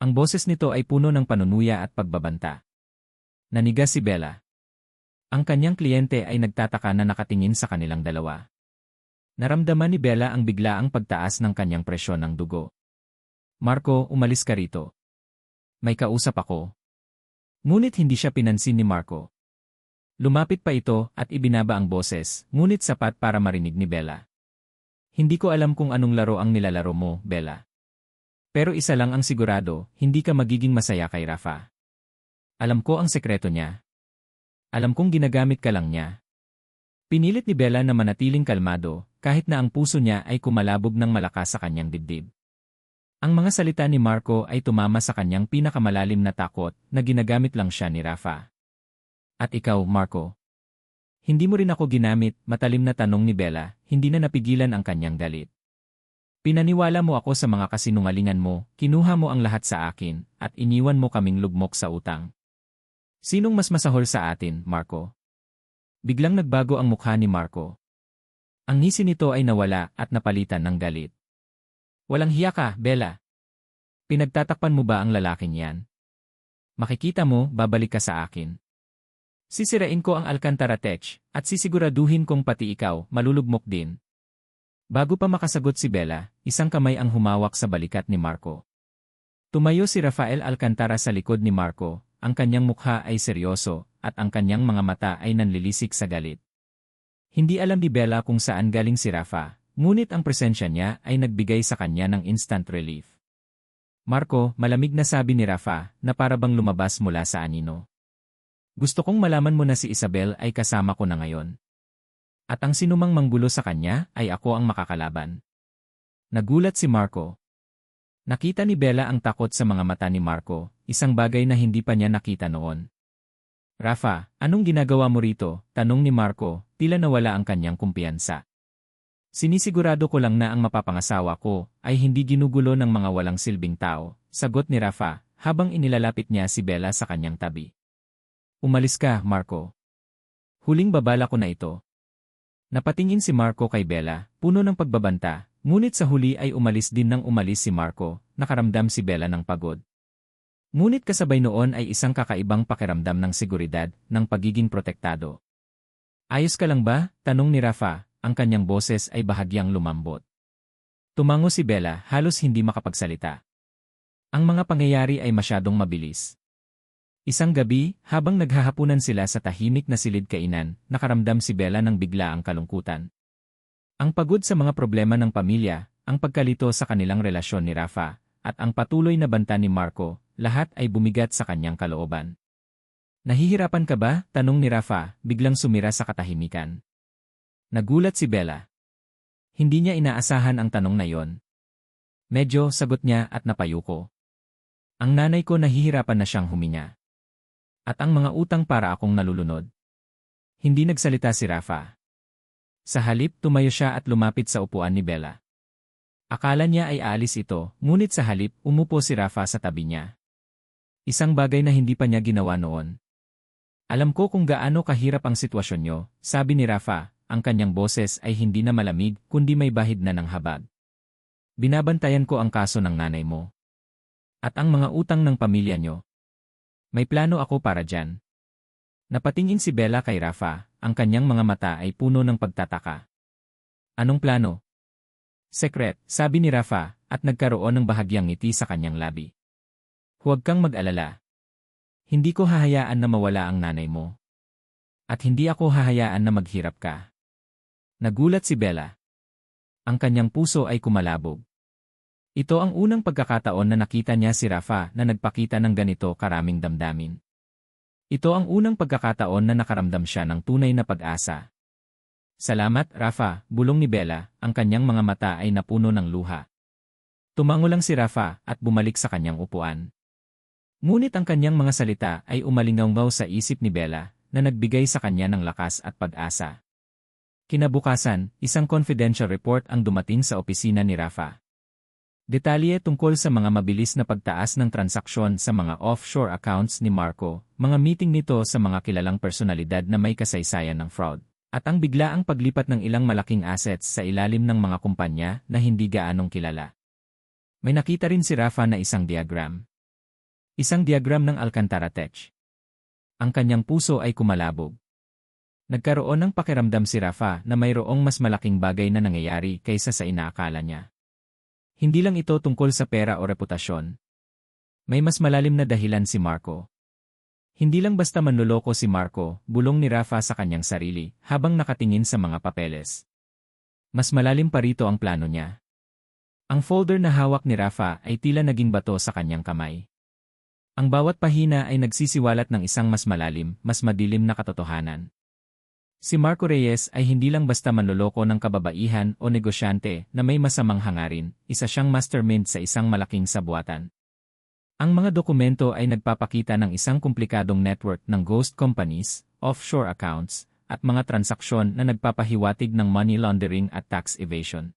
Speaker 1: Ang boses nito ay puno ng panunuya at pagbabanta. Naniga si Bella. Ang kanyang kliyente ay nagtataka na nakatingin sa kanilang dalawa. Naramdaman ni Bella ang biglaang pagtaas ng kanyang presyon ng dugo. Marco, umalis ka rito. May kausap ako. Ngunit hindi siya pinansin ni Marco. Lumapit pa ito at ibinaba ang boses, ngunit sapat para marinig ni Bella. Hindi ko alam kung anong laro ang nilalaro mo, Bella. Pero isa lang ang sigurado, hindi ka magiging masaya kay Rafa. Alam ko ang sekreto niya. Alam kong ginagamit ka lang niya. Pinilit ni Bella na manatiling kalmado, kahit na ang puso niya ay kumalabog ng malakas sa kanyang dibdib. Ang mga salita ni Marco ay tumama sa kanyang pinakamalalim na takot na ginagamit lang siya ni Rafa. At ikaw, Marco? Hindi mo rin ako ginamit, matalim na tanong ni Bella, hindi na napigilan ang kanyang galit. Pinaniwala mo ako sa mga kasinungalingan mo, kinuha mo ang lahat sa akin, at iniwan mo kaming lugmok sa utang. Sinong mas masahol sa atin, Marco? Biglang nagbago ang mukha ni Marco. Ang ngisi nito ay nawala at napalitan ng galit. Walang hiya ka, Bella. Pinagtatakpan mo ba ang lalaking yan? Makikita mo, babalik ka sa akin. Sisirain ko ang Alcantara Tech, at sisiguraduhin kong pati ikaw, malulugmok din. Bago pa makasagot si Bella, isang kamay ang humawak sa balikat ni Marco. Tumayo si Rafael Alcantara sa likod ni Marco, ang kanyang mukha ay seryoso, at ang kanyang mga mata ay nanlilisik sa galit. Hindi alam ni Bella kung saan galing si Rafa, ngunit ang presensya niya ay nagbigay sa kanya ng instant relief. Marco, malamig na sabi ni Rafa, na para bang lumabas mula sa anino. Gusto kong malaman mo na si Isabel ay kasama ko na ngayon. At ang sinumang manggulo sa kanya ay ako ang makakalaban. Nagulat si Marco. Nakita ni Bella ang takot sa mga mata ni Marco, isang bagay na hindi pa niya nakita noon. Rafa, anong ginagawa mo rito? Tanong ni Marco, tila nawala ang kanyang kumpiyansa. Sinisigurado ko lang na ang mapapangasawa ko ay hindi ginugulo ng mga walang silbing tao, sagot ni Rafa, habang inilalapit niya si Bella sa kanyang tabi. Umalis ka, Marco. Huling babala ko na ito. Napatingin si Marco kay Bella, puno ng pagbabanta, ngunit sa huli ay umalis din nang umalis si Marco, nakaramdam si Bella ng pagod. Ngunit kasabay noon ay isang kakaibang pakiramdam ng seguridad, ng pagiging protektado. Ayos ka lang ba? Tanong ni Rafa. Ang kanyang boses ay bahagyang lumambot. Tumango si Bella, halos hindi makapagsalita. Ang mga pangyayari ay masyadong mabilis. Isang gabi, habang naghahapunan sila sa tahimik na silid kainan, nakaramdam si Bella ng biglaang kalungkutan. Ang pagod sa mga problema ng pamilya, ang pagkalito sa kanilang relasyon ni Rafa, at ang patuloy na banta ni Marco, lahat ay bumigat sa kanyang kalooban. Nahihirapan ka ba? Tanong ni Rafa, biglang sumira sa katahimikan. Nagulat si Bella. Hindi niya inaasahan ang tanong na yon. Medyo, sagot niya at napayuko. Ang nanay ko nahihirapan na siyang huminga. At ang mga utang para akong nalulunod. Hindi nagsalita si Rafa. Sa halip, tumayo siya at lumapit sa upuan ni Bella. Akala niya ay aalis ito, ngunit sa halip, umupo si Rafa sa tabi niya. Isang bagay na hindi pa niya ginawa noon. Alam ko kung gaano kahirap ang sitwasyon niyo, sabi ni Rafa. Ang kanyang boses ay hindi na malamig kundi may bahid na ng habag. Binabantayan ko ang kaso ng nanay mo. At ang mga utang ng pamilya nyo. May plano ako para dyan. Napatingin si Bella kay Rafa, ang kanyang mga mata ay puno ng pagtataka. Anong plano? Secret, sabi ni Rafa, at nagkaroon ng bahagyang ngiti sa kanyang labi. Huwag kang mag-alala. Hindi ko hahayaan na mawala ang nanay mo. At hindi ako hahayaan na maghirap ka. Nagulat si Bella. Ang kanyang puso ay kumalabog. Ito ang unang pagkakataon na nakita niya si Rafa na nagpakita ng ganito karaming damdamin. Ito ang unang pagkakataon na nakaramdam siya ng tunay na pag-asa. Salamat, Rafa, bulong ni Bella, ang kanyang mga mata ay napuno ng luha. Tumango lang si Rafa at bumalik sa kanyang upuan. Ngunit ang kanyang mga salita ay umalingaw sa isip ni Bella na nagbigay sa kanya ng lakas at pag-asa. Kinabukasan, isang confidential report ang dumating sa opisina ni Rafa. Detalye tungkol sa mga mabilis na pagtaas ng transaksyon sa mga offshore accounts ni Marco, mga meeting nito sa mga kilalang personalidad na may kasaysayan ng fraud, at ang biglaang paglipat ng ilang malaking assets sa ilalim ng mga kumpanya na hindi gaanong kilala. May nakita rin si Rafa na isang diagram. Isang diagram ng Alcantara Tech. Ang kanyang puso ay kumalabog. Nagkaroon ng pakiramdam si Rafa na mayroong mas malaking bagay na nangyayari kaysa sa inaakala niya. Hindi lang ito tungkol sa pera o reputasyon. May mas malalim na dahilan si Marco. Hindi lang basta manloloko si Marco, bulong ni Rafa sa kanyang sarili habang nakatingin sa mga papeles. Mas malalim pa rito ang plano niya. Ang folder na hawak ni Rafa ay tila naging bato sa kanyang kamay. Ang bawat pahina ay nagsisiwalat ng isang mas malalim, mas madilim na katotohanan. Si Marco Reyes ay hindi lang basta manloloko ng kababaihan o negosyante na may masamang hangarin, isa siyang mastermind sa isang malaking sabuatan. Ang mga dokumento ay nagpapakita ng isang komplikadong network ng ghost companies, offshore accounts, at mga transaksyon na nagpapahiwatig ng money laundering at tax evasion.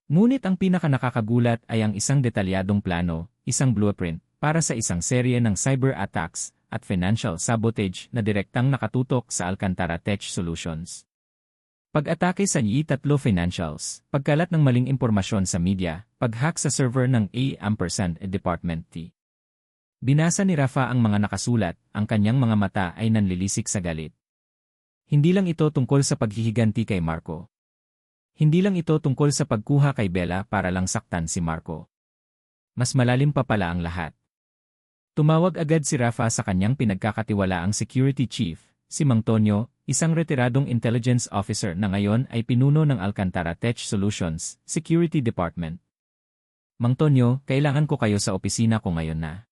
Speaker 1: Ngunit ang pinakanakakagulat ay ang isang detalyadong plano, isang blueprint, para sa isang serye ng cyber attacks at financial sabotage na direktang nakatutok sa Alcantara Tech Solutions. Pag-atake sa NI3 Financials, pagkalat ng maling impormasyon sa media, pag-hack sa server ng A&% Department T. Binasa ni Rafa ang mga nakasulat, ang kanyang mga mata ay nanlilisik sa galit. Hindi lang ito tungkol sa paghihiganti kay Marco. Hindi lang ito tungkol sa pagkuha kay Bella para lang saktan si Marco. Mas malalim pa pala ang lahat. Tumawag agad si Rafa sa kanyang pinagkakatiwalaang security chief, si Mang Tonyo, isang retiradong intelligence officer na ngayon ay pinuno ng Alcantara Tech Solutions, Security Department. Mang Tonyo, kailangan ko kayo sa opisina ko ngayon na.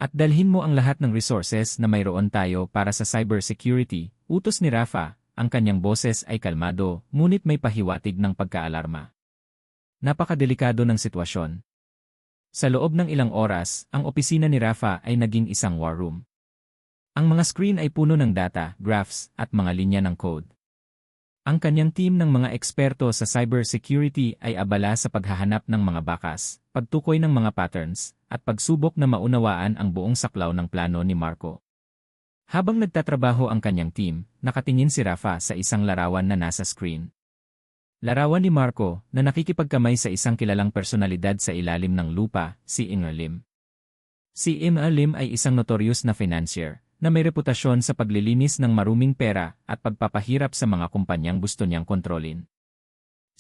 Speaker 1: At dalhin mo ang lahat ng resources na mayroon tayo para sa cybersecurity, utos ni Rafa, ang kanyang boses ay kalmado, ngunit may pahiwatig ng pagkaalarma. Napakadelikado ng sitwasyon. Sa loob ng ilang oras, ang opisina ni Rafa ay naging isang war room. Ang mga screen ay puno ng data, graphs, at mga linya ng code. Ang kanyang team ng mga eksperto sa cybersecurity ay abala sa paghahanap ng mga bakas, pagtukoy ng mga patterns, at pagsubok na maunawaan ang buong saklaw ng plano ni Marco. Habang nagtatrabaho ang kanyang team, nakatingin si Rafa sa isang larawan na nasa screen. Larawan ni Marco na nakikipagkamay sa isang kilalang personalidad sa ilalim ng lupa, si Im Lim. Si Im Lim ay isang notorious na financier na may reputasyon sa paglilinis ng maruming pera at pagpapahirap sa mga kumpanyang gusto niyang kontrolin.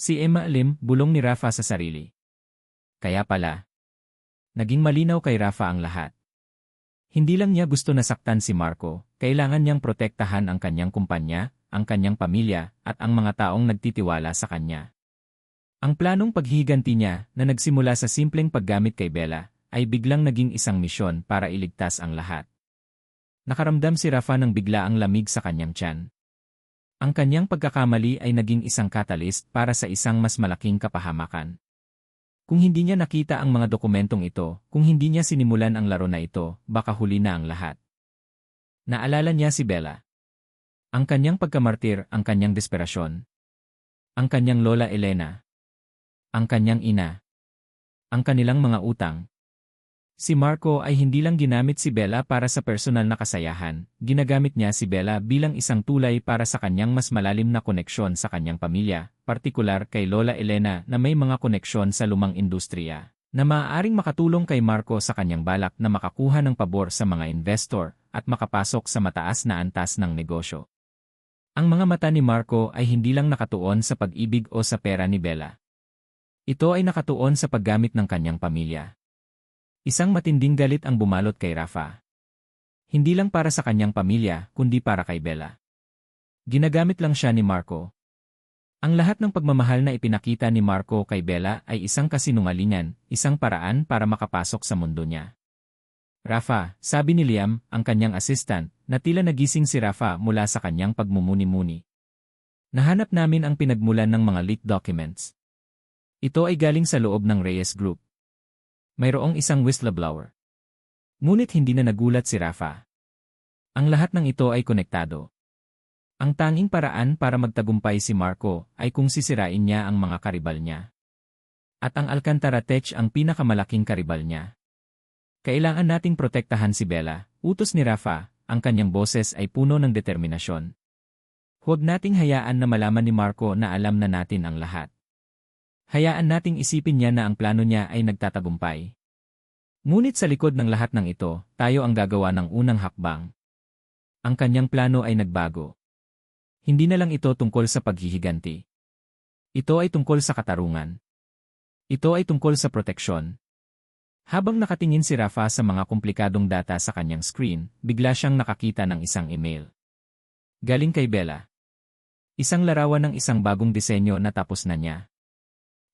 Speaker 1: Si Im Lim bulong ni Rafa sa sarili. Kaya pala, naging malinaw kay Rafa ang lahat. Hindi lang niya gusto nasaktan si Marco, kailangan niyang protektahan ang kanyang kumpanya, ang kanyang pamilya, at ang mga taong nagtitiwala sa kanya. Ang planong paghihiganti niya na nagsimula sa simpleng paggamit kay Bella ay biglang naging isang misyon para iligtas ang lahat. Nakaramdam si Rafa ng bigla ang lamig sa kanyang tiyan. Ang kanyang pagkakamali ay naging isang catalyst para sa isang mas malaking kapahamakan. Kung hindi niya nakita ang mga dokumentong ito, kung hindi niya sinimulan ang laro na ito, baka huli na ang lahat. Naalala niya si Bella. Ang kanyang pagkamartir, ang kanyang desperasyon. Ang kanyang lola Elena. Ang kanyang ina. Ang kanilang mga utang. Si Marco ay hindi lang ginamit si Bella para sa personal na kasayahan, ginagamit niya si Bella bilang isang tulay para sa kanyang mas malalim na koneksyon sa kanyang pamilya, partikular kay Lola Elena na may mga koneksyon sa lumang industriya, na maaaring makatulong kay Marco sa kanyang balak na makakuha ng pabor sa mga investor at makapasok sa mataas na antas ng negosyo. Ang mga mata ni Marco ay hindi lang nakatuon sa pag-ibig o sa pera ni Bella. Ito ay nakatuon sa paggamit ng kanyang pamilya. Isang matinding galit ang bumalot kay Rafa. Hindi lang para sa kanyang pamilya, kundi para kay Bella. Ginagamit lang siya ni Marco. Ang lahat ng pagmamahal na ipinakita ni Marco kay Bella ay isang kasinungalingan, isang paraan para makapasok sa mundo niya. Rafa, sabi ni Liam, ang kanyang assistant, na tila nagising si Rafa mula sa kanyang pagmumuni-muni. Nahanap namin ang pinagmulan ng mga leaked documents. Ito ay galing sa loob ng Reyes Group. Mayroong isang whistleblower. Ngunit hindi na nagulat si Rafa. Ang lahat ng ito ay konektado. Ang tanging paraan para magtagumpay si Marco ay kung sisirain niya ang mga karibal niya. At ang Alcantara Tech ang pinakamalaking karibal niya. Kailangan nating protektahan si Bella, utos ni Rafa, ang kanyang boses ay puno ng determinasyon. Huwag nating hayaan na malaman ni Marco na alam na natin ang lahat. Hayaan nating isipin niya na ang plano niya ay nagtatagumpay. Ngunit sa likod ng lahat ng ito, tayo ang gagawa ng unang hakbang. Ang kanyang plano ay nagbago. Hindi na lang ito tungkol sa paghihiganti. Ito ay tungkol sa katarungan. Ito ay tungkol sa proteksyon. Habang nakatingin si Rafa sa mga komplikadong data sa kanyang screen, bigla siyang nakakita ng isang email. Galing kay Bella. Isang larawan ng isang bagong disenyo na tapos na niya.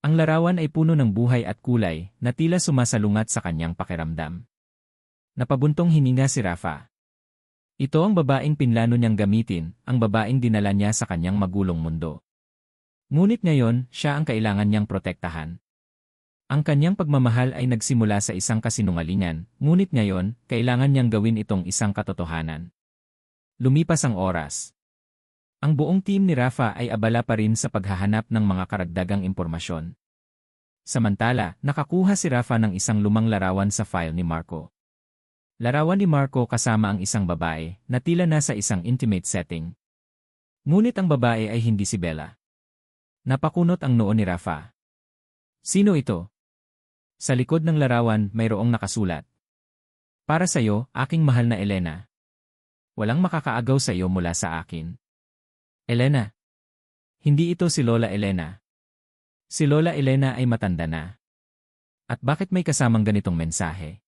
Speaker 1: Ang larawan ay puno ng buhay at kulay na tila sumasalungat sa kanyang pakiramdam. Napabuntong hininga si Rafa. Ito ang babaeng pinlano niyang gamitin, ang babaeng dinala niya sa kanyang magulong mundo. Ngunit ngayon, siya ang kailangan niyang protektahan. Ang kanyang pagmamahal ay nagsimula sa isang kasinungalingan, ngunit ngayon, kailangan niyang gawin itong isang katotohanan. Lumipas ang oras. Ang buong team ni Rafa ay abala pa rin sa paghahanap ng mga karagdagang impormasyon. Samantala, nakakuha si Rafa ng isang lumang larawan sa file ni Marco. Larawan ni Marco kasama ang isang babae na tila nasa isang intimate setting. Ngunit ang babae ay hindi si Bella. Napakunot ang noo ni Rafa. Sino ito? Sa likod ng larawan mayroong nakasulat. Para sa iyo, aking mahal na Elena. Walang makakaagaw sa iyo mula sa akin. Elena. Hindi ito si Lola Elena. Si Lola Elena ay matanda na. At bakit may kasamang ganitong mensahe?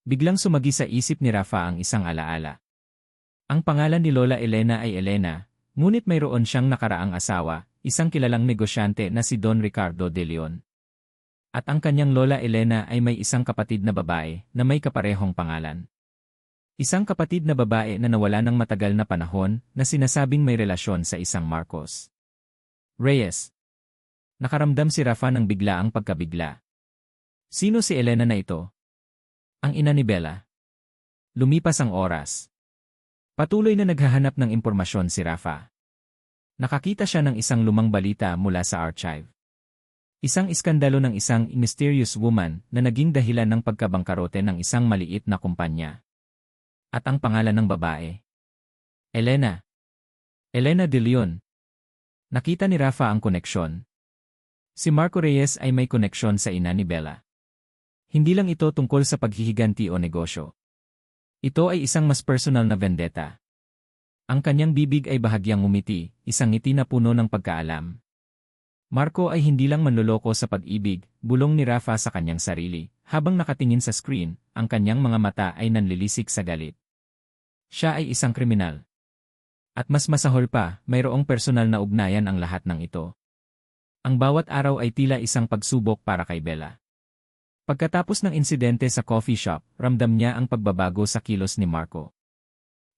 Speaker 1: Biglang sumagi sa isip ni Rafa ang isang alaala. Ang pangalan ni Lola Elena ay Elena, ngunit mayroon siyang nakaraang asawa, isang kilalang negosyante na si Don Ricardo de Leon. At ang kanyang Lola Elena ay may isang kapatid na babae na may kaparehong pangalan. Isang kapatid na babae na nawala ng matagal na panahon na sinasabing may relasyon sa isang Marcos Reyes. Nakaramdam si Rafa ng biglaang pagkabigla. Sino si Elena na ito? Ang ina ni Bella. Lumipas ang oras. Patuloy na naghahanap ng impormasyon si Rafa. Nakakita siya ng isang lumang balita mula sa archive. Isang iskandalo ng isang mysterious woman na naging dahilan ng pagkabangkarote ng isang maliit na kumpanya. At ang pangalan ng babae? Elena. Elena de Leon. Nakita ni Rafa ang koneksyon. Si Marco Reyes ay may koneksyon sa ina ni Bella. Hindi lang ito tungkol sa paghihiganti o negosyo. Ito ay isang mas personal na vendetta. Ang kanyang bibig ay bahagyang umiti, isang ngiti na puno ng pagkaalam. Marco ay hindi lang manloloko sa pag-ibig, bulong ni Rafa sa kanyang sarili. Habang nakatingin sa screen, ang kanyang mga mata ay nanlilisik sa galit. Siya ay isang kriminal. At mas masahol pa, mayroong personal na ugnayan ang lahat ng ito. Ang bawat araw ay tila isang pagsubok para kay Bella. Pagkatapos ng insidente sa coffee shop, ramdam niya ang pagbabago sa kilos ni Marco.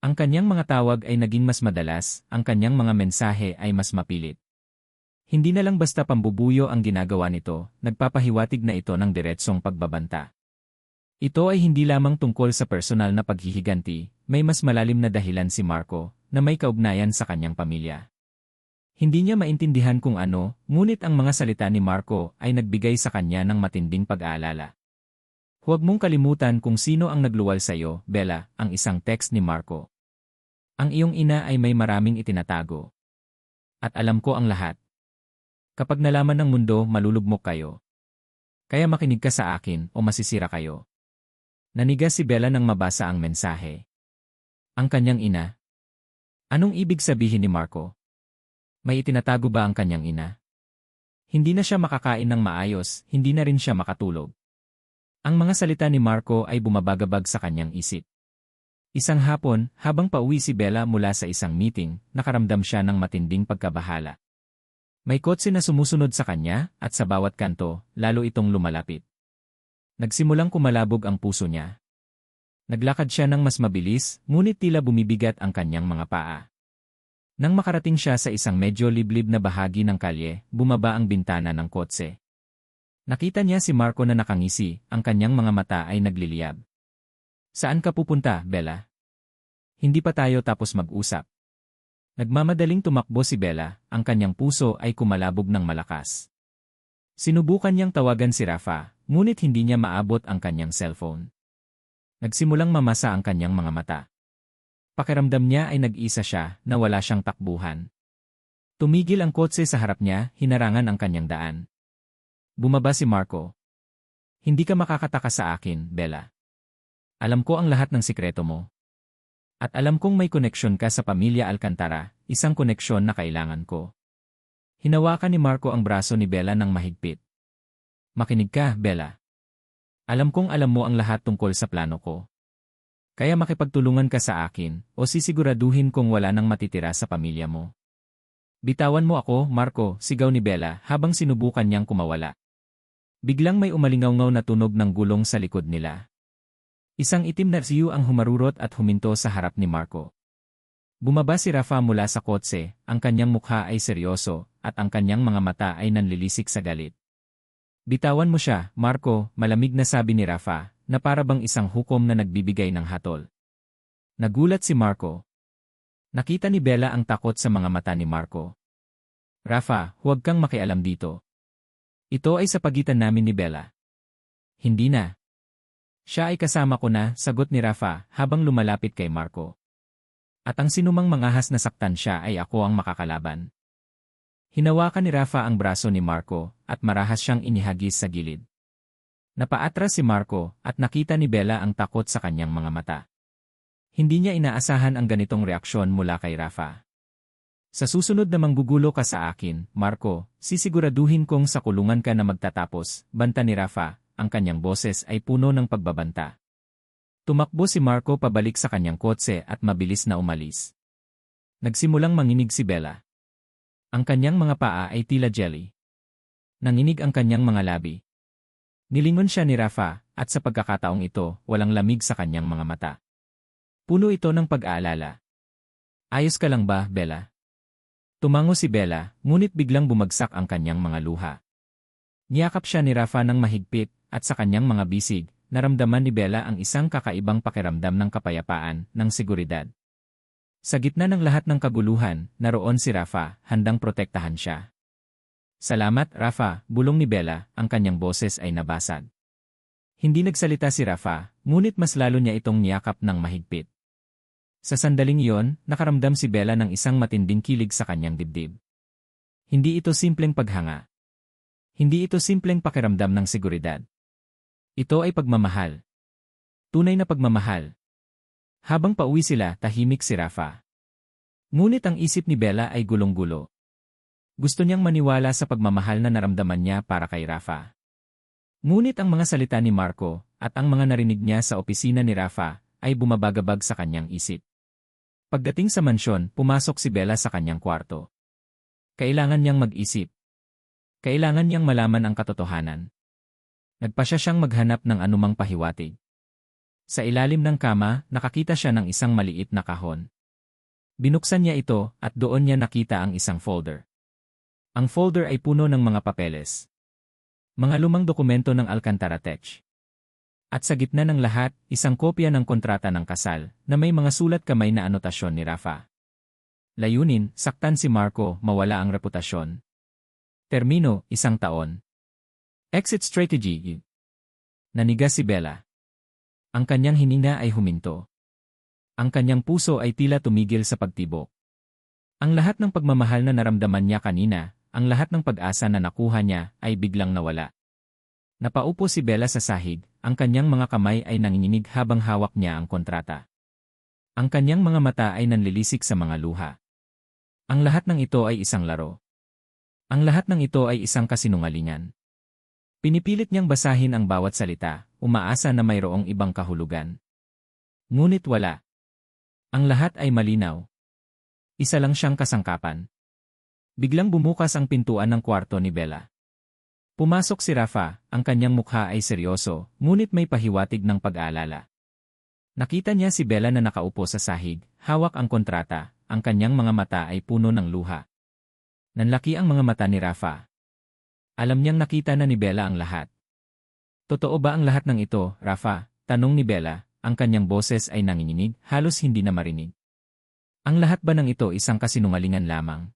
Speaker 1: Ang kanyang mga tawag ay naging mas madalas, ang kanyang mga mensahe ay mas mapilit. Hindi na lang basta pambubuyo ang ginagawa nito, nagpapahiwatig na ito ng diretsong pagbabanta. Ito ay hindi lamang tungkol sa personal na paghihiganti, may mas malalim na dahilan si Marco, na may kaugnayan sa kanyang pamilya. Hindi niya maintindihan kung ano, ngunit ang mga salita ni Marco ay nagbigay sa kanya ng matinding pag-aalala. Huwag mong kalimutan kung sino ang nagluwal sa iyo, Bella, ang isang text ni Marco. Ang iyong ina ay may maraming itinatago. At alam ko ang lahat. Kapag nalaman ng mundo, malulugmok kayo. Kaya makinig ka sa akin o masisira kayo. Nanigas si Bella nang mabasa ang mensahe. Ang kanyang ina. Anong ibig sabihin ni Marco? May itinatago ba ang kanyang ina? Hindi na siya makakain ng maayos, hindi na rin siya makatulog. Ang mga salita ni Marco ay bumabagabag sa kanyang isip. Isang hapon, habang pauwi si Bella mula sa isang meeting, nakaramdam siya ng matinding pagkabahala. May kotse na sumusunod sa kanya, at sa bawat kanto, lalo itong lumalapit. Nagsimulang kumalabog ang puso niya. Naglakad siya ng mas mabilis, ngunit tila bumibigat ang kanyang mga paa. Nang makarating siya sa isang medyo liblib na bahagi ng kalye, bumaba ang bintana ng kotse. Nakita niya si Marco na nakangisi, ang kanyang mga mata ay nagliliyab. Saan ka pupunta, Bella? Hindi pa tayo tapos mag-usap. Nagmamadaling tumakbo si Bella, ang kanyang puso ay kumalabog ng malakas. Sinubukan niyang tawagan si Rafa, ngunit hindi niya maabot ang kanyang cellphone. Nagsimulang mamasa ang kanyang mga mata. Pakiramdam niya ay nag-isa siya na wala siyang takbuhan. Tumigil ang kotse sa harap niya, hinarangan ang kanyang daan. Bumaba si Marco. Hindi ka makakataka sa akin, Bella. Alam ko ang lahat ng sikreto mo. At alam kong may koneksyon ka sa pamilya Alcantara, isang koneksyon na kailangan ko. Hinawakan ni Marco ang braso ni Bella ng mahigpit. Makinig ka, Bella. Alam kong alam mo ang lahat tungkol sa plano ko. Kaya makipagtulungan ka sa akin, o sisiguraduhin kong wala nang matitira sa pamilya mo. Bitawan mo ako, Marco, sigaw ni Bella habang sinubukan niyang kumawala. Biglang may umalingaw-ngaw na tunog ng gulong sa likod nila. Isang itim na siyu ang humarurot at huminto sa harap ni Marco. Bumaba si Rafa mula sa kotse, ang kanyang mukha ay seryoso, at ang kanyang mga mata ay nanlilisik sa galit. Bitawan mo siya, Marco, malamig na sabi ni Rafa, na para bang isang hukom na nagbibigay ng hatol. Nagulat si Marco. Nakita ni Bella ang takot sa mga mata ni Marco. Rafa, huwag kang makialam dito. Ito ay sa pagitan namin ni Bella. Hindi na. Siya ay kasama ko na, sagot ni Rafa habang lumalapit kay Marco. At ang sinumang mangahas na saktan siya ay ako ang makakalaban. Hinawakan ni Rafa ang braso ni Marco at marahas siyang inihagis sa gilid. Napaatras si Marco at nakita ni Bella ang takot sa kanyang mga mata. Hindi niya inaasahan ang ganitong reaksyon mula kay Rafa. Sa susunod na manggugulo ka sa akin, Marco, sisiguraduhin kong sa kulungan ka na magtatapos, banta ni Rafa, ang kanyang boses ay puno ng pagbabanta. Tumakbo si Marco pabalik sa kanyang kotse at mabilis na umalis. Nagsimulang manginig si Bella. Ang kanyang mga paa ay tila jelly. Nanginig ang kanyang mga labi. Nilingon siya ni Rafa, at sa pagkakataong ito, walang lamig sa kanyang mga mata. Puno ito ng pag-aalala. Ayos ka lang ba, Bella? Tumango si Bella, ngunit biglang bumagsak ang kanyang mga luha. Niyakap siya ni Rafa ng mahigpit, at sa kanyang mga bisig, naramdaman ni Bella ang isang kakaibang pakiramdam ng kapayapaan, ng seguridad. Sa gitna ng lahat ng kaguluhan, naroon si Rafa, handang protektahan siya. Salamat, Rafa, bulong ni Bella, ang kanyang boses ay nabasag. Hindi nagsalita si Rafa, ngunit mas lalo niya itong niyakap ng mahigpit. Sa sandaling iyon, nakaramdam si Bella ng isang matinding kilig sa kanyang dibdib. Hindi ito simpleng paghanga. Hindi ito simpleng pakiramdam ng seguridad. Ito ay pagmamahal. Tunay na pagmamahal. Habang pauwi sila, tahimik si Rafa. Ngunit ang isip ni Bella ay gulong-gulo. Gusto niyang maniwala sa pagmamahal na naramdaman niya para kay Rafa. Ngunit ang mga salita ni Marco, at ang mga narinig niya sa opisina ni Rafa, ay bumabagabag sa kanyang isip. Pagdating sa mansyon, pumasok si Bella sa kanyang kwarto. Kailangan niyang mag-isip. Kailangan niyang malaman ang katotohanan. Nagpasya siyang maghanap ng anumang pahiwatig. Sa ilalim ng kama, nakakita siya ng isang maliit na kahon. Binuksan niya ito, at doon niya nakita ang isang folder. Ang folder ay puno ng mga papeles. Mga lumang dokumento ng Alcantara Tech. At sa gitna ng lahat, isang kopya ng kontrata ng kasal, na may mga sulat kamay na anotasyon ni Rafa. Layunin, saktan si Marco, mawala ang reputasyon. Termino, 1 taon. Exit strategy. Nanigas si Bella. Ang kanyang hininga ay huminto. Ang kanyang puso ay tila tumigil sa pagtibok. Ang lahat ng pagmamahal na naramdaman niya kanina, ang lahat ng pag-asa na nakuha niya, ay biglang nawala. Napaupo si Bella sa sahig, ang kanyang mga kamay ay nanginginig habang hawak niya ang kontrata. Ang kanyang mga mata ay nanlilisik sa mga luha. Ang lahat ng ito ay isang laro. Ang lahat ng ito ay isang kasinungalingan. Pinipilit niyang basahin ang bawat salita, umaasa na mayroong ibang kahulugan. Ngunit wala. Ang lahat ay malinaw. Isa lang siyang kasangkapan. Biglang bumukas ang pintuan ng kwarto ni Bella. Pumasok si Rafa, ang kanyang mukha ay seryoso, ngunit may pahiwatig ng pag-aalala. Nakita niya si Bella na nakaupo sa sahig, hawak ang kontrata, ang kanyang mga mata ay puno ng luha. Nanlaki ang mga mata ni Rafa. Alam niyang nakita na ni Bella ang lahat. Totoo ba ang lahat ng ito, Rafa? Tanong ni Bella, ang kanyang boses ay nanginginig, halos hindi na marinig. Ang lahat ba ng ito isang kasinungalingan lamang?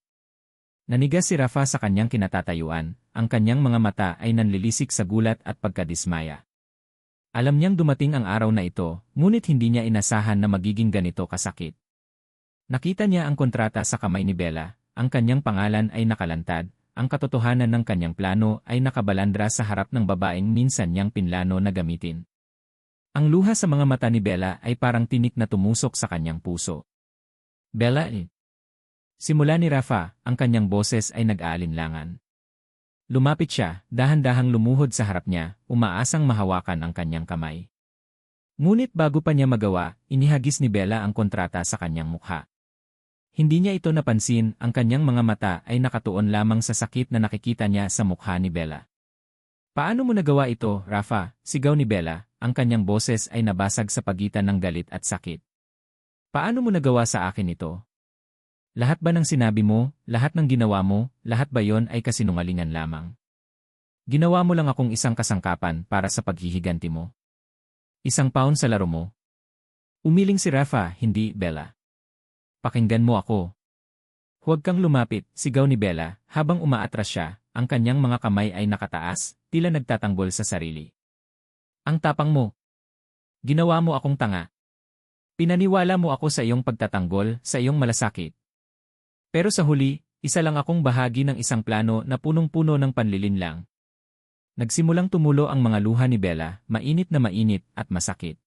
Speaker 1: Nanigas si Rafa sa kanyang kinatatayuan, ang kanyang mga mata ay nanlilisik sa gulat at pagkadismaya. Alam niyang dumating ang araw na ito, ngunit hindi niya inasahan na magiging ganito kasakit. Nakita niya ang kontrata sa kamay ni Bella, ang kanyang pangalan ay nakalantad, ang katotohanan ng kanyang plano ay nakabalandra sa harap ng babaeng minsan niyang pinlano na gamitin. Ang luha sa mga mata ni Bella ay parang tinik na tumusok sa kanyang puso. Bella. Simula ni Rafa, ang kanyang boses ay nag-aalinlangan. Lumapit siya, dahan-dahang lumuhod sa harap niya, umaasang mahawakan ang kanyang kamay. Ngunit bago pa niya magawa, inihagis ni Bella ang kontrata sa kanyang mukha. Hindi niya ito napansin, ang kanyang mga mata ay nakatuon lamang sa sakit na nakikita niya sa mukha ni Bella. Paano mo nagawa ito, Rafa? Sigaw ni Bella, ang kanyang boses ay nabasag sa pagitan ng galit at sakit. Paano mo nagawa sa akin ito? Lahat ba ng sinabi mo, lahat ng ginawa mo, lahat ba yon ay kasinungalingan lamang? Ginawa mo lang akong isang kasangkapan para sa paghihiganti mo. Isang pawn sa laro mo. Umiling si Rafa, hindi, Bella. Pakinggan mo ako. Huwag kang lumapit, sigaw ni Bella, habang umaatras siya, ang kanyang mga kamay ay nakataas, tila nagtatanggol sa sarili. Ang tapang mo. Ginawa mo akong tanga. Pinaniwala mo ako sa iyong pagtatanggol, sa iyong malasakit. Pero sa huli, isa lang akong bahagi ng isang plano na punong-puno ng panlilinlang. Nagsimulang tumulo ang mga luha ni Bella, mainit na mainit at masakit.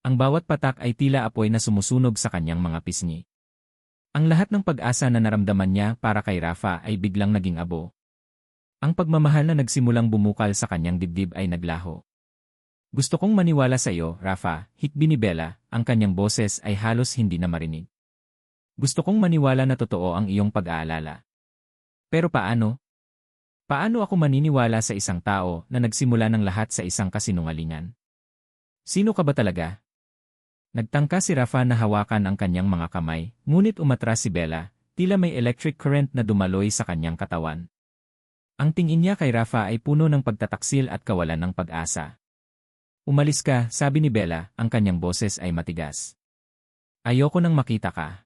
Speaker 1: Ang bawat patak ay tila apoy na sumusunog sa kanyang mga pisngi. Ang lahat ng pag-asa na naramdaman niya para kay Rafa ay biglang naging abo. Ang pagmamahal na nagsimulang bumukal sa kanyang dibdib ay naglaho. Gusto kong maniwala sa iyo, Rafa, hikbi ni Bella, ang kanyang boses ay halos hindi na marinig. Gusto kong maniwala na totoo ang iyong pag-aalala. Pero paano? Paano ako maniniwala sa isang tao na nagsimula ng lahat sa isang kasinungalingan? Sino ka ba talaga? Nagtangka si Rafa na hawakan ang kanyang mga kamay, ngunit umatras si Bella, tila may electric current na dumaloy sa kanyang katawan. Ang tingin niya kay Rafa ay puno ng pagtataksil at kawalan ng pag-asa. Umalis ka, sabi ni Bella, ang kanyang boses ay matigas. Ayoko nang makita ka.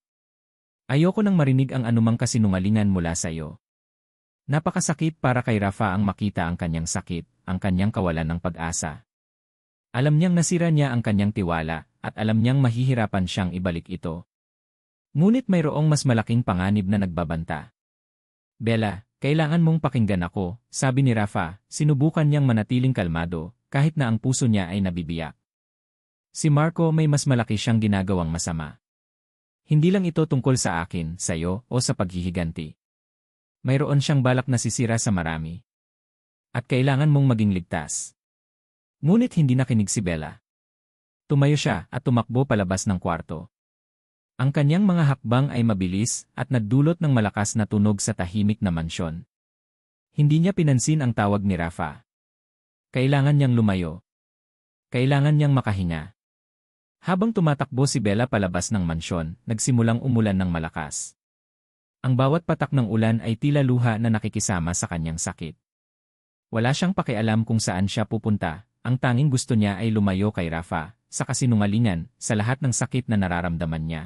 Speaker 1: Ayoko nang marinig ang anumang kasinungalingan mula sa iyo. Napakasakit para kay Rafa ang makita ang kanyang sakit, ang kanyang kawalan ng pag-asa. Alam niyang nasira niya ang kanyang tiwala, at alam niyang mahihirapan siyang ibalik ito. Ngunit mayroong mas malaking panganib na nagbabanta. Bella, kailangan mong pakinggan ako, sabi ni Rafa, sinubukan niyang manatiling kalmado, kahit na ang puso niya ay nabibiyak. Si Marco may mas malaki siyang ginagawang masama. Hindi lang ito tungkol sa akin, sa iyo, o sa paghihiganti. Mayroon siyang balak na sisira sa marami. At kailangan mong maging ligtas. Ngunit hindi nakinig si Bella. Tumayo siya at tumakbo palabas ng kwarto. Ang kanyang mga hakbang ay mabilis at nagdulot ng malakas na tunog sa tahimik na mansyon. Hindi niya pinansin ang tawag ni Rafa. Kailangan niyang lumayo. Kailangan niyang makahinga. Habang tumatakbo si Bella palabas ng mansyon, nagsimulang umulan ng malakas. Ang bawat patak ng ulan ay tila luha na nakikisama sa kanyang sakit. Wala siyang pakialam kung saan siya pupunta, ang tanging gusto niya ay lumayo kay Rafa, sa kasinungalingan, sa lahat ng sakit na nararamdaman niya.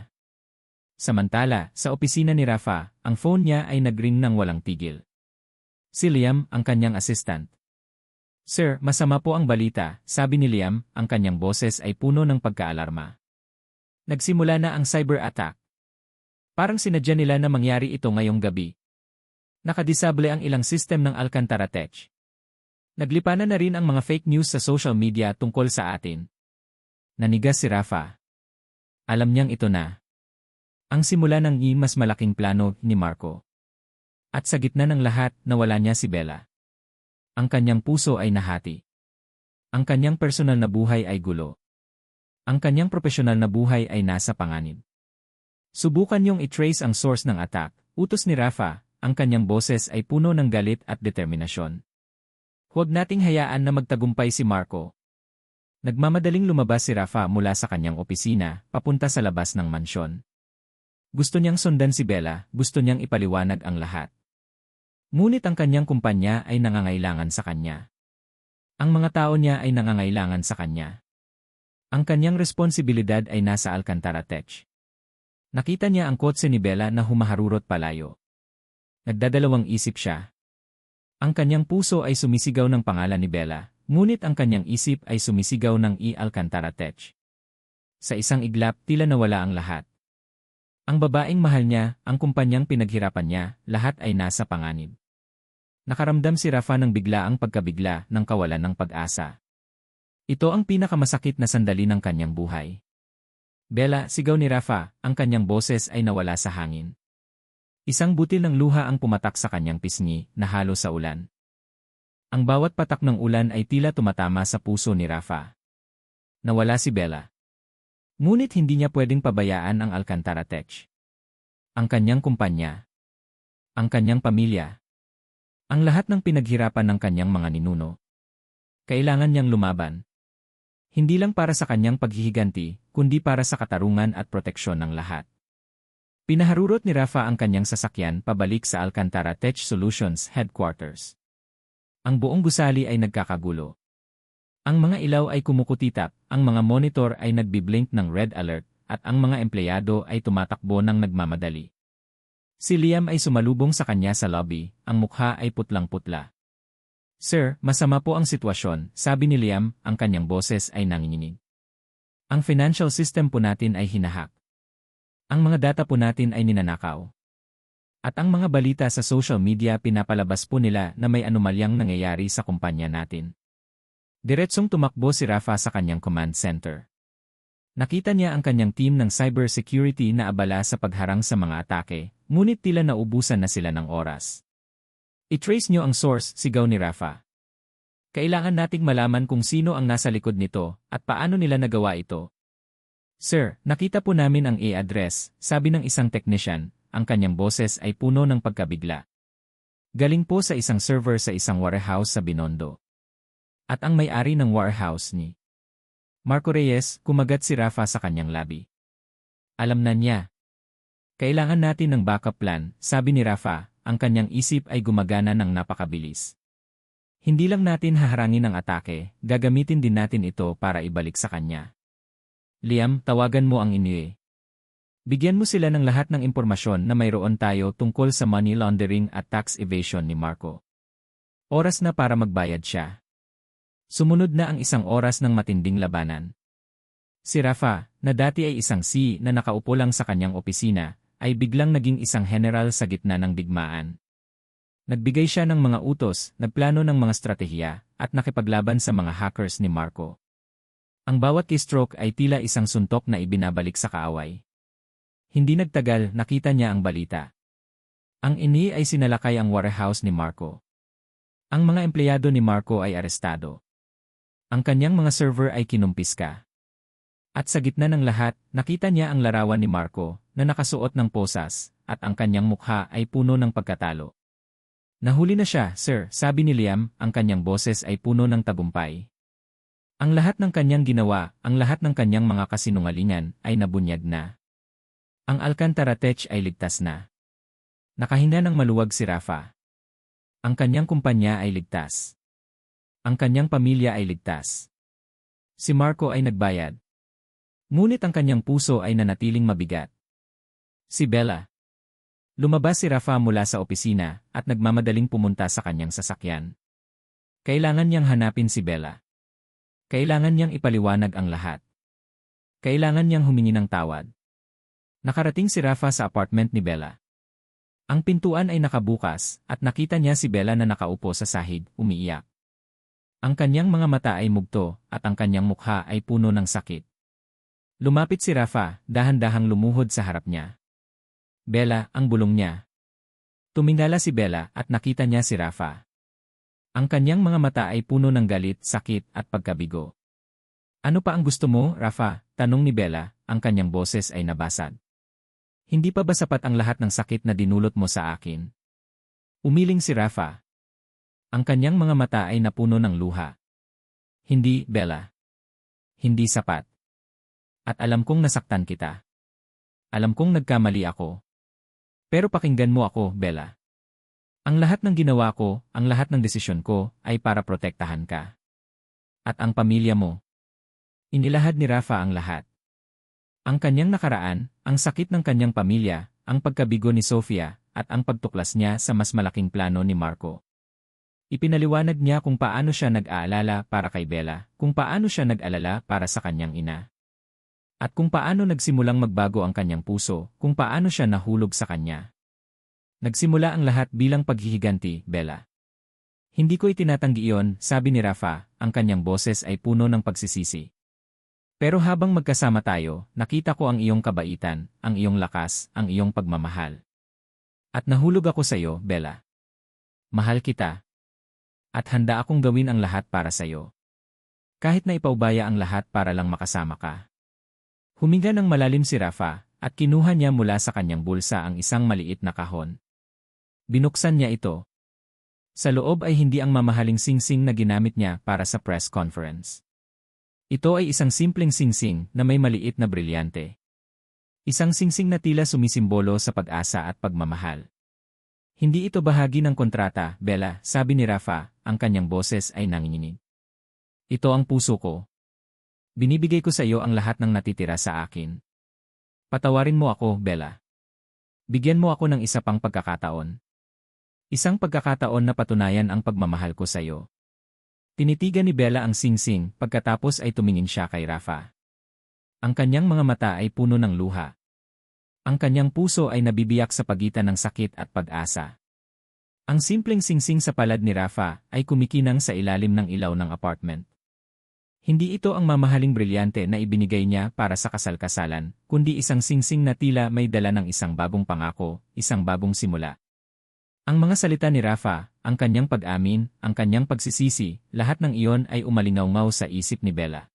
Speaker 1: Samantala, sa opisina ni Rafa, ang phone niya ay nag-ring ng walang tigil. Si Liam, ang kanyang assistant. Sir, masama po ang balita, sabi ni Liam, ang kanyang boses ay puno ng pagkaalarma. Nagsimula na ang cyber attack. Parang sinadya nila na mangyari ito ngayong gabi. Nakadisable ang ilang system ng Alcantara Tech. Naglipanan na rin ang mga fake news sa social media tungkol sa atin. Nanigas si Rafa. Alam niyang ito na. Ang simula ng mas malaking plano ni Marco. At sa gitna ng lahat, nawala niya si Bella. Ang kanyang puso ay nahati. Ang kanyang personal na buhay ay gulo. Ang kanyang profesional na buhay ay nasa panganib. Subukan niyong i-trace ang source ng attack, utos ni Rafa, ang kanyang boses ay puno ng galit at determinasyon. Huwag nating hayaan na magtagumpay si Marco. Nagmamadaling lumabas si Rafa mula sa kanyang opisina, papunta sa labas ng mansyon. Gusto niyang sundan si Bella, gusto niyang ipaliwanag ang lahat. Ngunit ang kanyang kumpanya ay nangangailangan sa kanya. Ang mga tao niya ay nangangailangan sa kanya. Ang kanyang responsibilidad ay nasa Alcantara Tech. Nakita niya ang kotse ni Bella na humaharurot palayo. Nagdadalawang isip siya. Ang kanyang puso ay sumisigaw ng pangalan ni Bella. Ngunit ang kanyang isip ay sumisigaw ng Alcantara Tech. Sa isang iglap, tila nawala ang lahat. Ang babaeng mahal niya, ang kumpanyang pinaghirapan niya, lahat ay nasa panganib. Nakaramdam si Rafa ng biglaang pagkabigla ng kawalan ng pag-asa. Ito ang pinakamasakit na sandali ng kanyang buhay. Bella, sigaw ni Rafa, ang kanyang boses ay nawala sa hangin. Isang butil ng luha ang pumatak sa kanyang pisngi, na halo sa ulan. Ang bawat patak ng ulan ay tila tumatama sa puso ni Rafa. Nawala si Bella. Ngunit hindi niya pwedeng pabayaan ang Alcantara Tech. Ang kanyang kumpanya. Ang kanyang pamilya. Ang lahat ng pinaghirapan ng kanyang mga ninuno. Kailangan niyang lumaban. Hindi lang para sa kanyang paghihiganti, kundi para sa katarungan at proteksyon ng lahat. Pinaharurot ni Rafa ang kanyang sasakyan pabalik sa Alcantara Tech Solutions Headquarters. Ang buong gusali ay nagkakagulo. Ang mga ilaw ay kumukutitap, ang mga monitor ay nagbiblink ng red alert, at ang mga empleyado ay tumatakbo ng nagmamadali. Si Liam ay sumalubong sa kanya sa lobby, ang mukha ay putlang-putla. Sir, masama po ang sitwasyon, sabi ni Liam, ang kanyang boses ay nanginginig. Ang financial system po natin ay hinahack. Ang mga data po natin ay ninanakaw. At ang mga balita sa social media pinapalabas po nila na may anomalyang nangyayari sa kumpanya natin. Diretsong tumakbo si Rafa sa kanyang command center. Nakita niya ang kanyang team ng cybersecurity na abala sa pagharang sa mga atake, ngunit tila naubusan na sila ng oras. I-trace niyo ang source, sigaw ni Rafa. Kailangan nating malaman kung sino ang nasa likod nito at paano nila nagawa ito. Sir, nakita po namin ang e-address, sabi ng isang technician. Ang kanyang boses ay puno ng pagkabigla. Galing po sa isang server sa isang warehouse sa Binondo. At ang may-ari ng warehouse ni Marco Reyes, kumagat si Rafa sa kanyang labi. Alam na niya. Kailangan natin ng backup plan, sabi ni Rafa, ang kanyang isip ay gumagana ng napakabilis. Hindi lang natin haharangin ang atake, gagamitin din natin ito para ibalik sa kanya. Liam, tawagan mo ang inyo. Bigyan mo sila ng lahat ng impormasyon na mayroon tayo tungkol sa money laundering at tax evasion ni Marco. Oras na para magbayad siya. Sumunod na ang 1 oras ng matinding labanan. Si Rafa, na dati ay isang C na nakaupo lang sa kanyang opisina, ay biglang naging isang general sa gitna ng digmaan. Nagbigay siya ng mga utos, nagplano ng mga stratehiya, at nakipaglaban sa mga hackers ni Marco. Ang bawat keystroke ay tila isang suntok na ibinabalik sa kaaway. Hindi nagtagal, nakita niya ang balita. Ang ini ay sinalakay ang warehouse ni Marco. Ang mga empleyado ni Marco ay arestado. Ang kanyang mga server ay kinumpiska. At sa gitna ng lahat, nakita niya ang larawan ni Marco na nakasuot ng posas, at ang kanyang mukha ay puno ng pagkatalo. Nahuli na siya, sir, sabi ni Liam, ang kanyang boses ay puno ng tagumpay. Ang lahat ng kanyang ginawa, ang lahat ng kanyang mga kasinungalingan, ay nabunyag na. Ang Alcantara Tech ay ligtas na. Nakahinga ng maluwag si Rafa. Ang kanyang kumpanya ay ligtas. Ang kanyang pamilya ay ligtas. Si Marco ay nagbayad. Ngunit ang kanyang puso ay nanatiling mabigat. Si Bella. Lumabas si Rafa mula sa opisina at nagmamadaling pumunta sa kanyang sasakyan. Kailangan niyang hanapin si Bella. Kailangan niyang ipaliwanag ang lahat. Kailangan niyang humingi ng tawad. Nakarating si Rafa sa apartment ni Bella. Ang pintuan ay nakabukas at nakita niya si Bella na nakaupo sa sahig, umiiyak. Ang kanyang mga mata ay mugto at ang kanyang mukha ay puno ng sakit. Lumapit si Rafa, dahan-dahang lumuhod sa harap niya. Bella, ang bulong niya. Tumingala si Bella at nakita niya si Rafa. Ang kanyang mga mata ay puno ng galit, sakit at pagkabigo. Ano pa ang gusto mo, Rafa? Tanong ni Bella, ang kanyang boses ay nabasag. Hindi pa ba sapat ang lahat ng sakit na dinulot mo sa akin? Umiling si Rafa. Ang kanyang mga mata ay napuno ng luha. Hindi, Bella. Hindi sapat. At alam kong nasaktan kita. Alam kong nagkamali ako. Pero pakinggan mo ako, Bella. Ang lahat ng ginawa ko, ang lahat ng desisyon ko, ay para protektahan ka. At ang pamilya mo. Inilahad ni Rafa ang lahat. Ang kanyang nakaraan, ang sakit ng kanyang pamilya, ang pagkabigo ni Sofia, at ang pagtuklas niya sa mas malaking plano ni Marco. Ipinaliwanag niya kung paano siya nag-aalala para kay Bella, kung paano siya nag-alala para sa kanyang ina. At kung paano nagsimulang magbago ang kanyang puso, kung paano siya nahulog sa kanya. Nagsimula ang lahat bilang paghihiganti, Bella. Hindi ko itinatanggi iyon, sabi ni Rafa, ang kanyang boses ay puno ng pagsisisi. Pero habang magkasama tayo, nakita ko ang iyong kabaitan, ang iyong lakas, ang iyong pagmamahal. At nahulog ako sa iyo, Bella. Mahal kita. At handa akong gawin ang lahat para sa iyo. Kahit na ipaubaya ang lahat para lang makasama ka. Huminga ng malalim si Rafa, at kinuha niya mula sa kanyang bulsa ang isang maliit na kahon. Binuksan niya ito. Sa loob ay hindi ang mamahaling singsing na ginamit niya para sa press conference. Ito ay isang simpleng singsing na may maliit na brilyante. Isang singsing na tila sumisimbolo sa pag-asa at pagmamahal. Hindi ito bahagi ng kontrata, Bella, sabi ni Rafa, ang kanyang boses ay nanginginig. Ito ang puso ko. Binibigay ko sa iyo ang lahat ng natitira sa akin. Patawarin mo ako, Bella. Bigyan mo ako ng isa pang pagkakataon. Isang pagkakataon na patunayan ang pagmamahal ko sa iyo. Tinitigan ni Bella ang singsing, pagkatapos ay tumingin siya kay Rafa. Ang kanyang mga mata ay puno ng luha. Ang kanyang puso ay nabibiyak sa pagitan ng sakit at pag-asa. Ang simpleng singsing sa palad ni Rafa ay kumikinang sa ilalim ng ilaw ng apartment. Hindi ito ang mamahaling brilyante na ibinigay niya para sa kasal-kasalan, kundi isang singsing na tila may dala ng isang bagong pangako, isang bagong simula. Ang mga salita ni Rafa, ang kanyang pag-amin, ang kanyang pagsisisi, lahat ng iyon ay umalingaw-ngaw sa isip ni Bella.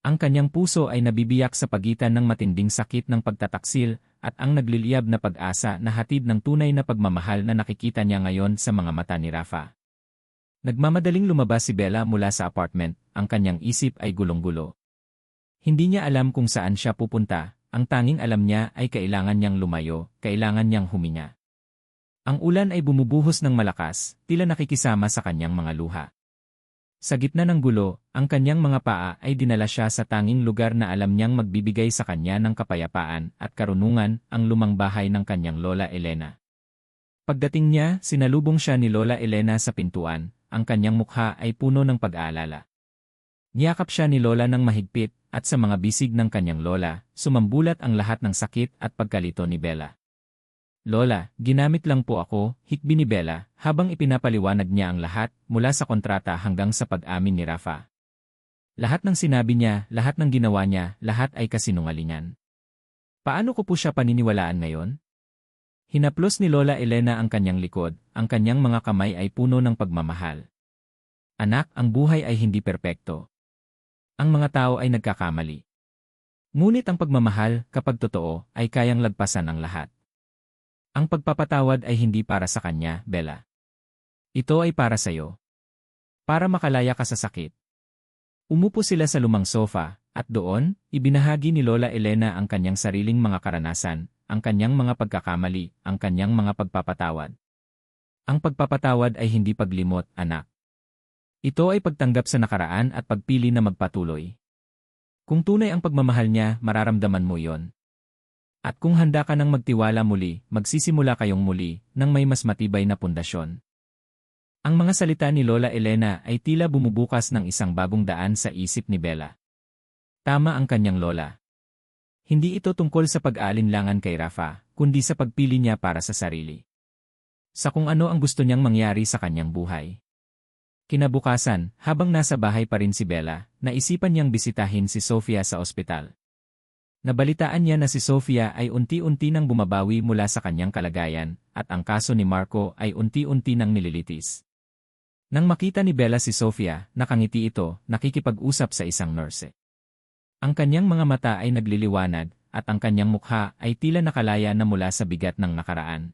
Speaker 1: Ang kanyang puso ay nabibiyak sa pagitan ng matinding sakit ng pagtataksil at ang nagliliyab na pag-asa na hatid ng tunay na pagmamahal na nakikita niya ngayon sa mga mata ni Rafa. Nagmamadaling lumabas si Bella mula sa apartment, ang kanyang isip ay gulong-gulo. Hindi niya alam kung saan siya pupunta, ang tanging alam niya ay kailangan niyang lumayo, kailangan niyang huminga. Ang ulan ay bumubuhos ng malakas, tila nakikisama sa kanyang mga luha. Sa gitna ng gulo, ang kanyang mga paa ay dinala siya sa tanging lugar na alam niyang magbibigay sa kanya ng kapayapaan at karunungan, ang lumang bahay ng kanyang Lola Elena. Pagdating niya, sinalubong siya ni Lola Elena sa pintuan, ang kanyang mukha ay puno ng pag-aalala. Niyakap siya ni Lola ng mahigpit, at sa mga bisig ng kanyang lola, sumambulat ang lahat ng sakit at pagkalito ni Bella. Lola, ginamit lang po ako, hikbi ni Bella, habang ipinapaliwanag niya ang lahat, mula sa kontrata hanggang sa pag-amin ni Rafa. Lahat ng sinabi niya, lahat ng ginawa niya, lahat ay kasinungalingan. Paano ko po siya paniniwalaan ngayon? Hinaplos ni Lola Elena ang kanyang likod, ang kanyang mga kamay ay puno ng pagmamahal. Anak, ang buhay ay hindi perpekto. Ang mga tao ay nagkakamali. Ngunit ang pagmamahal, kapag totoo, ay kayang lagpasan ang lahat. Ang pagpapatawad ay hindi para sa kanya, Bella. Ito ay para sa iyo. Para makalaya ka sa sakit. Umupo sila sa lumang sofa, at doon, ibinahagi ni Lola Elena ang kanyang sariling mga karanasan, ang kanyang mga pagkakamali, ang kanyang mga pagpapatawad. Ang pagpapatawad ay hindi paglimot, anak. Ito ay pagtanggap sa nakaraan at pagpili na magpatuloy. Kung tunay ang pagmamahal niya, mararamdaman mo yon. At kung handa ka nang magtiwala muli, magsisimula kayong muli, nang may mas matibay na pundasyon. Ang mga salita ni Lola Elena ay tila bumubukas ng isang bagong daan sa isip ni Bella. Tama ang kanyang lola. Hindi ito tungkol sa pag-aalinlangan kay Rafa, kundi sa pagpili niya para sa sarili. Sa kung ano ang gusto niyang mangyari sa kanyang buhay. Kinabukasan, habang nasa bahay pa rin si Bella, naisipan niyang bisitahin si Sofia sa ospital. Nabalitaan niya na si Sofia ay unti-unti nang bumabawi mula sa kanyang kalagayan, at ang kaso ni Marco ay unti-unti nang nililitis. Nang makita ni Bella si Sofia, nakangiti ito, nakikipag-usap sa isang nurse. Ang kanyang mga mata ay nagliliwanag, at ang kanyang mukha ay tila nakalaya na mula sa bigat ng nakaraan.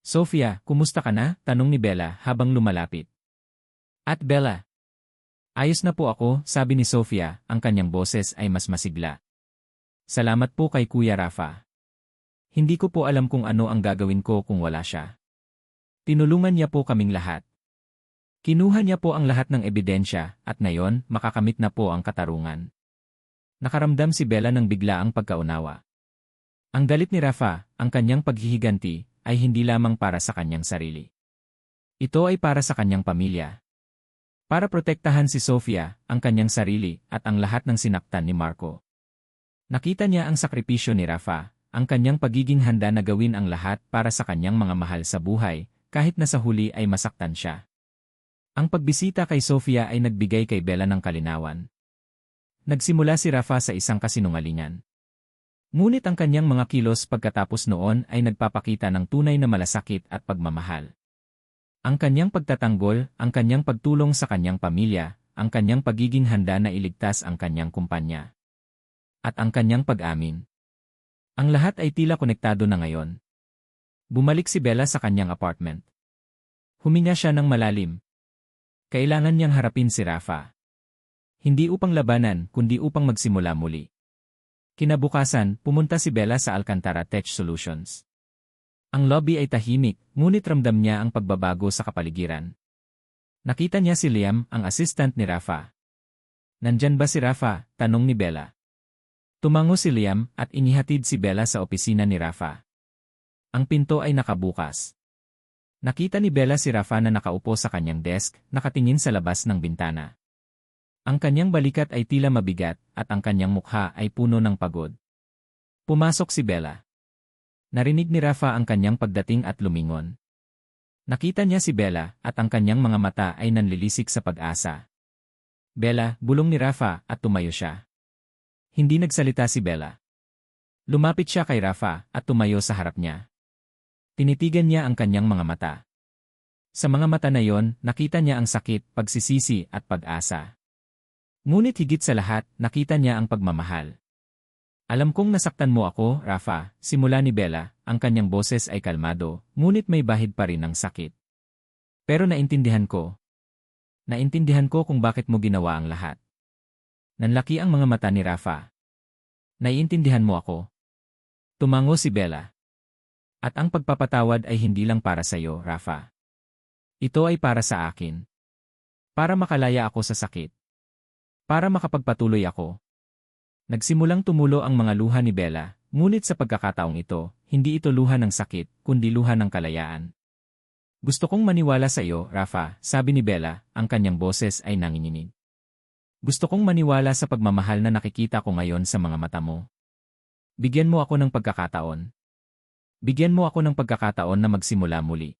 Speaker 1: Sofia, kumusta ka na? Tanong ni Bella habang lumalapit. At Bella. Ayos na po ako, sabi ni Sofia, ang kanyang boses ay mas masigla. Salamat po kay Kuya Rafa. Hindi ko po alam kung ano ang gagawin ko kung wala siya. Tinulungan niya po kaming lahat. Kinuha niya po ang lahat ng ebidensya, at ngayon, makakamit na po ang katarungan. Nakaramdam si Bella ng biglaang pagkaunawa. Ang galit ni Rafa, ang kanyang paghihiganti, ay hindi lamang para sa kanyang sarili. Ito ay para sa kanyang pamilya. Para protektahan si Sofia, ang kanyang sarili, at ang lahat ng sinaktan ni Marco. Nakita niya ang sakripisyo ni Rafa, ang kanyang pagiging handa na gawin ang lahat para sa kanyang mga mahal sa buhay, kahit na sa huli ay masaktan siya. Ang pagbisita kay Sofia ay nagbigay kay Bella ng kalinawan. Nagsimula si Rafa sa isang kasinungalingan. Ngunit ang kanyang mga kilos pagkatapos noon ay nagpapakita ng tunay na malasakit at pagmamahal. Ang kanyang pagtatanggol, ang kanyang pagtulong sa kanyang pamilya, ang kanyang pagiging handa na iligtas ang kanyang kumpanya. At ang kanyang pag-amin. Ang lahat ay tila konektado na ngayon. Bumalik si Bella sa kanyang apartment. Huminga siya ng malalim. Kailangan niyang harapin si Rafa. Hindi upang labanan, kundi upang magsimula muli. Kinabukasan, pumunta si Bella sa Alcantara Tech Solutions. Ang lobby ay tahimik, ngunit ramdam niya ang pagbabago sa kapaligiran. Nakita niya si Liam, ang assistant ni Rafa. Nandyan ba si Rafa? Tanong ni Bella. Tumango si Liam at inihatid si Bella sa opisina ni Rafa. Ang pinto ay nakabukas. Nakita ni Bella si Rafa na nakaupo sa kanyang desk, nakatingin sa labas ng bintana. Ang kanyang balikat ay tila mabigat at ang kanyang mukha ay puno ng pagod. Pumasok si Bella. Narinig ni Rafa ang kanyang pagdating at lumingon. Nakita niya si Bella at ang kanyang mga mata ay nanlilisik sa pag-asa. Bella, bulong ni Rafa at tumayo siya. Hindi nagsalita si Bella. Lumapit siya kay Rafa at tumayo sa harap niya. Tinitigan niya ang kanyang mga mata. Sa mga mata na yon, nakita niya ang sakit, pagsisisi at pag-asa. Ngunit higit sa lahat, nakita niya ang pagmamahal. Alam kong nasaktan mo ako, Rafa, simula ni Bella, ang kanyang boses ay kalmado, ngunit may bahid pa rin ng sakit. Pero naintindihan ko. Naintindihan ko kung bakit mo ginawa ang lahat. Nanlaki ang mga mata ni Rafa. Naiintindihan mo ako? Tumango si Bella. At ang pagpapatawad ay hindi lang para sa iyo, Rafa. Ito ay para sa akin. Para makalaya ako sa sakit. Para makapagpatuloy ako. Nagsimulang tumulo ang mga luha ni Bella, ngunit sa pagkakataong ito, hindi ito luha ng sakit, kundi luha ng kalayaan. Gusto kong maniwala sa iyo, Rafa, sabi ni Bella, ang kanyang boses ay nanginginig. Gusto kong maniwala sa pagmamahal na nakikita ko ngayon sa mga mata mo. Bigyan mo ako ng pagkakataon. Bigyan mo ako ng pagkakataon na magsimula muli.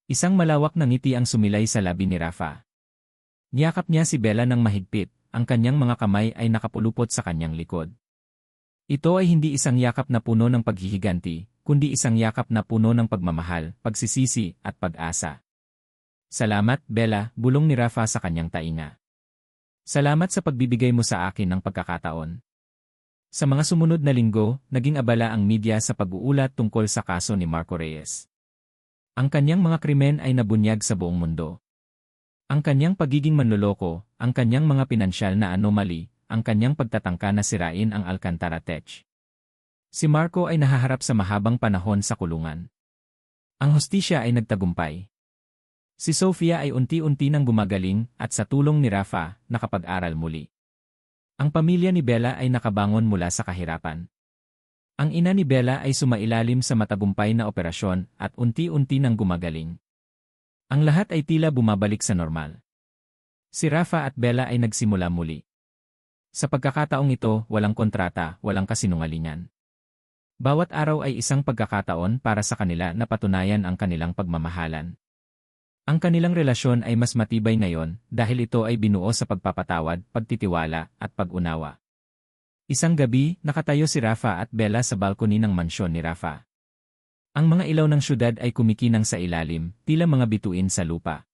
Speaker 1: Isang malawak na ngiti ang sumilay sa labi ni Rafa. Niyakap niya si Bella ng mahigpit, ang kanyang mga kamay ay nakapulupot sa kanyang likod. Ito ay hindi isang yakap na puno ng paghihiganti, kundi isang yakap na puno ng pagmamahal, pagsisisi, at pag-asa. Salamat, Bella, bulong ni Rafa sa kanyang tainga. Salamat sa pagbibigay mo sa akin ng pagkakataon. Sa mga sumunod na linggo, naging abala ang media sa pag-uulat tungkol sa kaso ni Marco Reyes. Ang kanyang mga krimen ay nabunyag sa buong mundo. Ang kanyang pagiging manloloko, ang kanyang mga pinansyal na anomaly, ang kanyang pagtatangka na sirain ang Alcantara Tech. Si Marco ay nahaharap sa mahabang panahon sa kulungan. Ang hustisya ay nagtagumpay. Si Sofia ay unti-unti nang gumagaling at sa tulong ni Rafa, nakapag-aral muli. Ang pamilya ni Bella ay nakabangon mula sa kahirapan. Ang ina ni Bella ay sumailalim sa matagumpay na operasyon at unti-unti nang gumagaling. Ang lahat ay tila bumabalik sa normal. Si Rafa at Bella ay nagsimula muli. Sa pagkakataong ito, walang kontrata, walang kasinungalingan. Bawat araw ay isang pagkakataon para sa kanila na patunayan ang kanilang pagmamahalan. Ang kanilang relasyon ay mas matibay ngayon dahil ito ay binuo sa pagpapatawad, pagtitiwala, at pag-unawa. Isang gabi, nakatayo si Rafa at Bella sa balkoni ng mansyon ni Rafa. Ang mga ilaw ng syudad ay kumikinang sa ilalim, tila mga bituin sa lupa.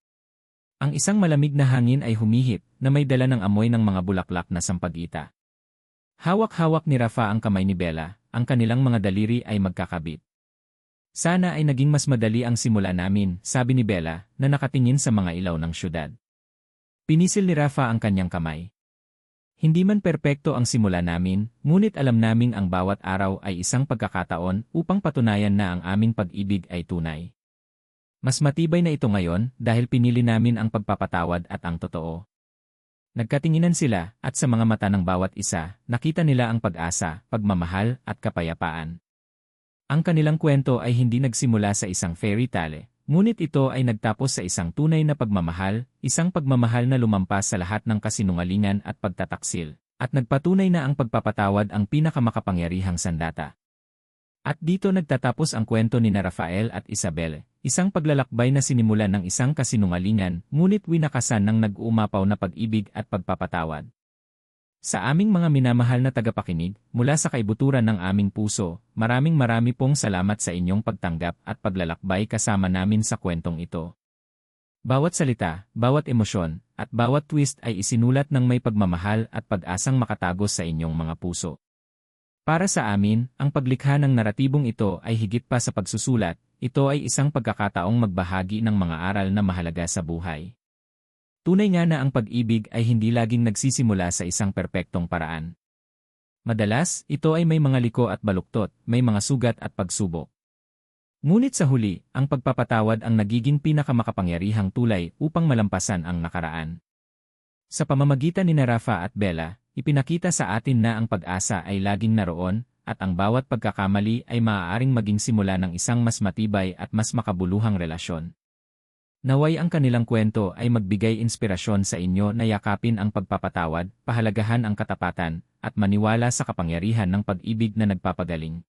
Speaker 1: Ang isang malamig na hangin ay humihip na may dala ng amoy ng mga bulaklak na sampagita. Hawak-hawak ni Rafa ang kamay ni Bella, ang kanilang mga daliri ay magkakabit. Sana ay naging mas madali ang simula namin, sabi ni Bella na nakatingin sa mga ilaw ng syudad. Pinisil ni Rafa ang kanyang kamay. Hindi man perpekto ang simula namin, ngunit alam naming ang bawat araw ay isang pagkakataon upang patunayan na ang aming pag-ibig ay tunay. Mas matibay na ito ngayon dahil pinili namin ang pagpapatawad at ang totoo. Nagkatinginan sila at sa mga mata ng bawat isa, nakita nila ang pag-asa, pagmamahal at kapayapaan. Ang kanilang kwento ay hindi nagsimula sa isang fairy tale, ngunit ito ay nagtapos sa isang tunay na pagmamahal, isang pagmamahal na lumampas sa lahat ng kasinungalingan at pagtataksil, at nagpatunay na ang pagpapatawad ang pinakamakapangyarihang sandata. At dito nagtatapos ang kwento ni Rafael at Isabel, isang paglalakbay na sinimulan ng isang kasinungalingan, ngunit winakasan ng nag-uumapaw na pag-ibig at pagpapatawad. Sa aming mga minamahal na tagapakinig, mula sa kaibuturan ng aming puso, marami pong salamat sa inyong pagtanggap at paglalakbay kasama namin sa kwentong ito. Bawat salita, bawat emosyon, at bawat twist ay isinulat ng may pagmamahal at pag-asang makatagos sa inyong mga puso. Para sa amin, ang paglikha ng naratibong ito ay higit pa sa pagsusulat, ito ay isang pagkakataong magbahagi ng mga aral na mahalaga sa buhay. Tunay nga na ang pag-ibig ay hindi laging nagsisimula sa isang perpektong paraan. Madalas, ito ay may mga liko at baluktot, may mga sugat at pagsubok. Ngunit sa huli, ang pagpapatawad ang nagiging pinakamakapangyarihang tulay upang malampasan ang nakaraan. Sa pamamagitan ni Rafa at Bella, ipinakita sa atin na ang pag-asa ay laging naroon, at ang bawat pagkakamali ay maaaring maging simula ng isang mas matibay at mas makabuluhang relasyon. Naway ang kanilang kwento ay magbigay inspirasyon sa inyo na yakapin ang pagpapatawad, pahalagahan ang katapatan, at maniwala sa kapangyarihan ng pag-ibig na nagpapagaling.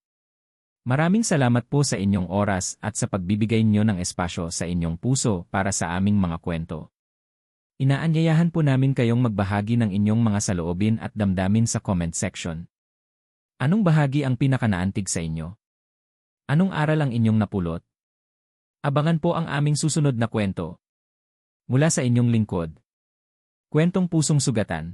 Speaker 1: Maraming salamat po sa inyong oras at sa pagbibigay niyo ng espasyo sa inyong puso para sa aming mga kwento. Inaanyayahan po namin kayong magbahagi ng inyong mga saloobin at damdamin sa comment section. Anong bahagi ang pinakanaantig sa inyo? Anong aral ang inyong napulot? Abangan po ang aming susunod na kwento. Mula sa inyong lingkod. Kwentong Pusong Sugatan.